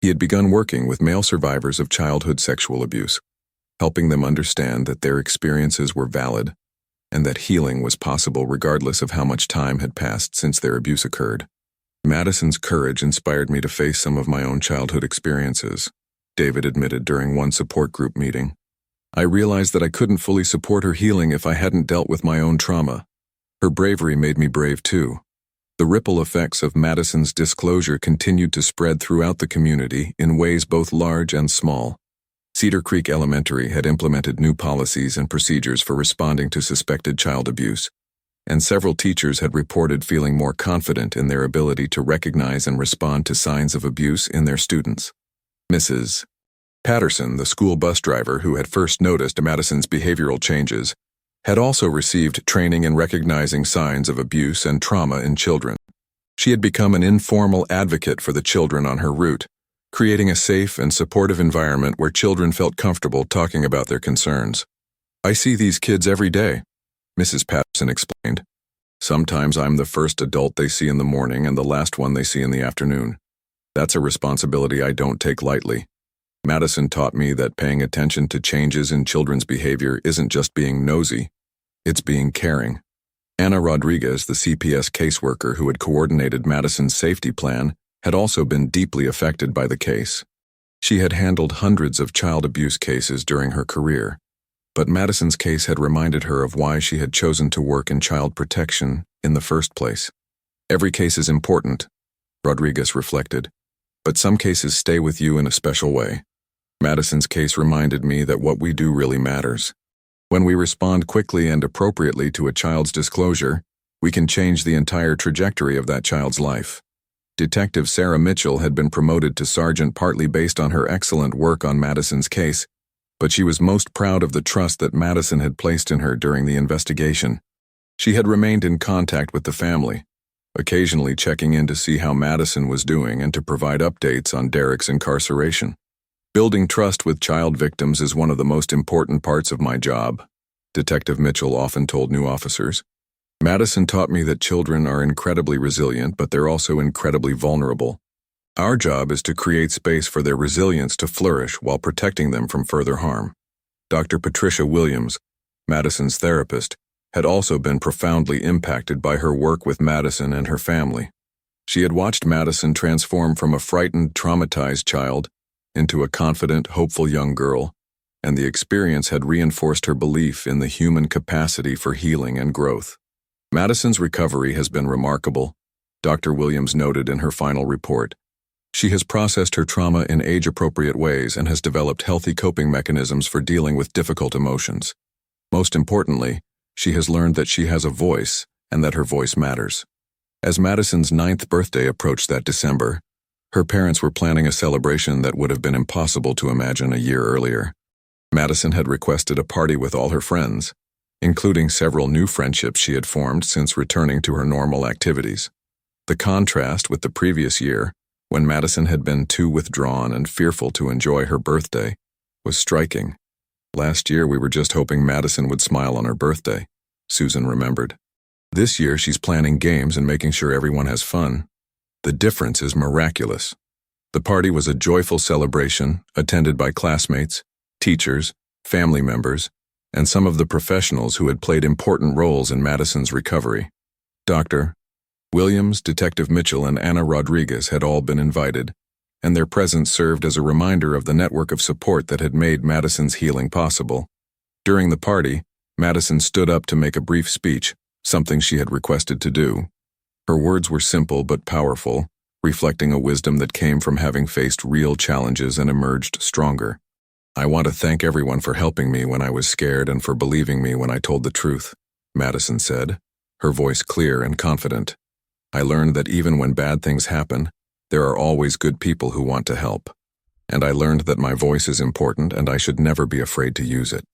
He had begun working with male survivors of childhood sexual abuse, helping them understand that their experiences were valid, and that healing was possible regardless of how much time had passed since their abuse occurred. Madison's courage inspired me to face some of my own childhood experiences, David admitted during one support group meeting. I realized that I couldn't fully support her healing if I hadn't dealt with my own trauma. Her bravery made me brave too. The ripple effects of Madison's disclosure continued to spread throughout the community in ways both large and small. Cedar Creek Elementary had implemented new policies and procedures for responding to suspected child abuse, and several teachers had reported feeling more confident in their ability to recognize and respond to signs of abuse in their students. Mrs. Patterson, the school bus driver who had first noticed Madison's behavioral changes, had also received training in recognizing signs of abuse and trauma in children. She had become an informal advocate for the children on her route, creating a safe and supportive environment where children felt comfortable talking about their concerns. "I see these kids every day," Mrs. Patterson explained. "Sometimes I'm the first adult they see in the morning and the last one they see in the afternoon. That's a responsibility I don't take lightly. Madison taught me that paying attention to changes in children's behavior isn't just being nosy, it's being caring." Anna Rodriguez, the CPS caseworker who had coordinated Madison's safety plan, had also been deeply affected by the case. She had handled hundreds of child abuse cases during her career, but Madison's case had reminded her of why she had chosen to work in child protection in the first place. "Every case is important," Rodriguez reflected, "but some cases stay with you in a special way. Madison's case reminded me that what we do really matters. When we respond quickly and appropriately to a child's disclosure, we can change the entire trajectory of that child's life." Detective Sarah Mitchell had been promoted to sergeant partly based on her excellent work on Madison's case, but she was most proud of the trust that Madison had placed in her during the investigation. She had remained in contact with the family, occasionally checking in to see how Madison was doing and to provide updates on Derek's incarceration. "Building trust with child victims is one of the most important parts of my job," Detective Mitchell often told new officers. "Madison taught me that children are incredibly resilient, but they're also incredibly vulnerable. Our job is to create space for their resilience to flourish while protecting them from further harm." Dr. Patricia Williams, Madison's therapist, had also been profoundly impacted by her work with Madison and her family. She had watched Madison transform from a frightened, traumatized child into a confident, hopeful young girl, and the experience had reinforced her belief in the human capacity for healing and growth. "Madison's recovery has been remarkable," Dr. Williams noted in her final report. "She has processed her trauma in age-appropriate ways and has developed healthy coping mechanisms for dealing with difficult emotions. Most importantly, she has learned that she has a voice and that her voice matters." As Madison's 9th birthday approached that December, her parents were planning a celebration that would have been impossible to imagine a year earlier. Madison had requested a party with all her friends, including several new friendships she had formed since returning to her normal activities. The contrast with the previous year, when Madison had been too withdrawn and fearful to enjoy her birthday, was striking. "Last year we were just hoping Madison would smile on her birthday," Susan remembered. "This year she's planning games and making sure everyone has fun. The difference is miraculous." The party was a joyful celebration, attended by classmates, teachers, family members, and some of the professionals who had played important roles in Madison's recovery. Dr. Williams, Detective Mitchell, and Anna Rodriguez had all been invited, and their presence served as a reminder of the network of support that had made Madison's healing possible. During the party, Madison stood up to make a brief speech, something she had requested to do. Her words were simple but powerful, reflecting a wisdom that came from having faced real challenges and emerged stronger. "I want to thank everyone for helping me when I was scared and for believing me when I told the truth," Madison said, her voice clear and confident. "I learned that even when bad things happen, there are always good people who want to help. And I learned that my voice is important and I should never be afraid to use it."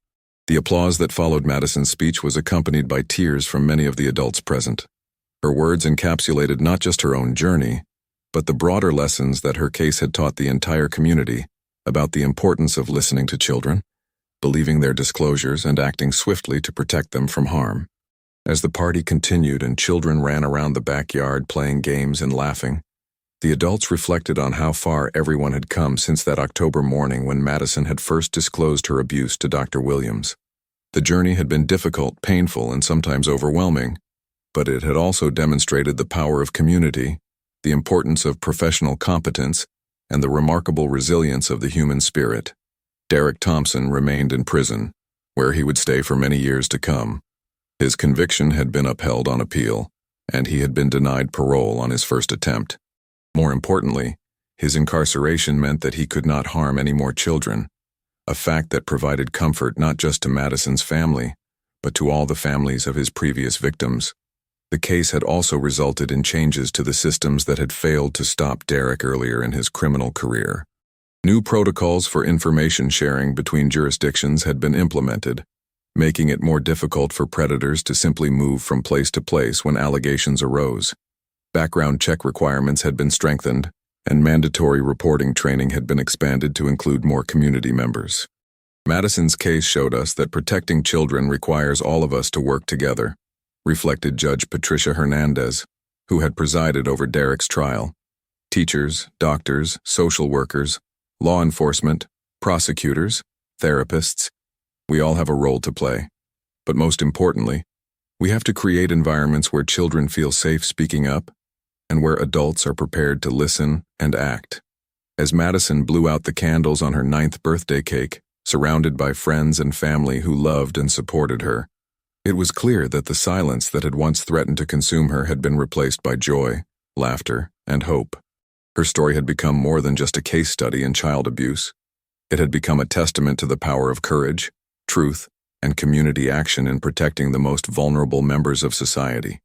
The applause that followed Madison's speech was accompanied by tears from many of the adults present. Her words encapsulated not just her own journey, but the broader lessons that her case had taught the entire community about the importance of listening to children, believing their disclosures, and acting swiftly to protect them from harm. As the party continued and children ran around the backyard playing games and laughing, the adults reflected on how far everyone had come since that October morning when Madison had first disclosed her abuse to Dr. Williams. The journey had been difficult, painful, and sometimes overwhelming, but it had also demonstrated the power of community, the importance of professional competence, and the remarkable resilience of the human spirit. Derek Thompson remained in prison, where he would stay for many years to come. His conviction had been upheld on appeal, and he had been denied parole on his first attempt. More importantly, his incarceration meant that he could not harm any more children, a fact that provided comfort not just to Madison's family, but to all the families of his previous victims. The case had also resulted in changes to the systems that had failed to stop Derek earlier in his criminal career. New protocols for information sharing between jurisdictions had been implemented, making it more difficult for predators to simply move from place to place when allegations arose. Background check requirements had been strengthened, and mandatory reporting training had been expanded to include more community members. Madison's case showed us that protecting children requires all of us to work together, reflected Judge Patricia Hernandez, who had presided over Derek's trial. Teachers, doctors, social workers, law enforcement, prosecutors, therapists, we all have a role to play. But most importantly, we have to create environments where children feel safe speaking up and where adults are prepared to listen and act. As Madison blew out the candles on her 9th birthday cake, surrounded by friends and family who loved and supported her, it was clear that the silence that had once threatened to consume her had been replaced by joy, laughter, and hope. Her story had become more than just a case study in child abuse. It had become a testament to the power of courage, truth, and community action in protecting the most vulnerable members of society.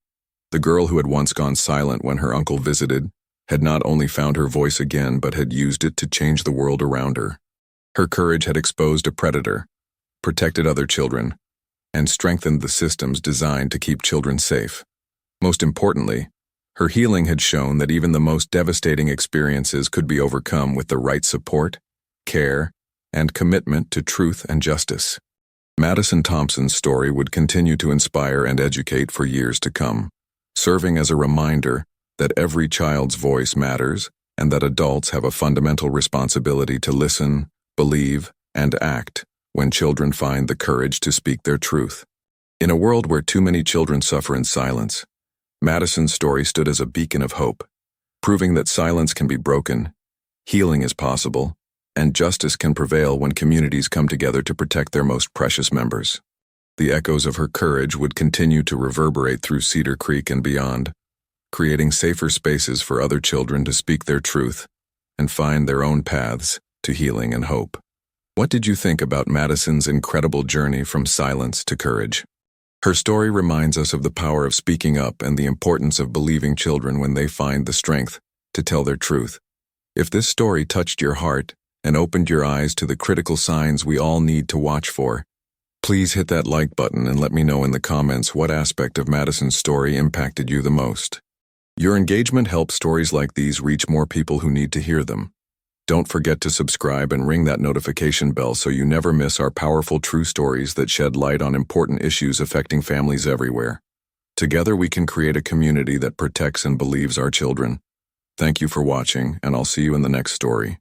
The girl who had once gone silent when her uncle visited had not only found her voice again but had used it to change the world around her. Her courage had exposed a predator, protected other children, and strengthened the systems designed to keep children safe. Most importantly, her healing had shown that even the most devastating experiences could be overcome with the right support, care, and commitment to truth and justice. Madison Thompson's story would continue to inspire and educate for years to come, serving as a reminder that every child's voice matters and that adults have a fundamental responsibility to listen, believe, and act when children find the courage to speak their truth. In a world where too many children suffer in silence, Madison's story stood as a beacon of hope, proving that silence can be broken, healing is possible, and justice can prevail when communities come together to protect their most precious members. The echoes of her courage would continue to reverberate through Cedar Creek and beyond, creating safer spaces for other children to speak their truth and find their own paths to healing and hope. What did you think about Madison's incredible journey from silence to courage? Her story reminds us of the power of speaking up and the importance of believing children when they find the strength to tell their truth. If this story touched your heart and opened your eyes to the critical signs we all need to watch for, please hit that like button and let me know in the comments what aspect of Madison's story impacted you the most. Your engagement helps stories like these reach more people who need to hear them. Don't forget to subscribe and ring that notification bell so you never miss our powerful true stories that shed light on important issues affecting families everywhere. Together we can create a community that protects and believes our children. Thank you for watching, and I'll see you in the next story.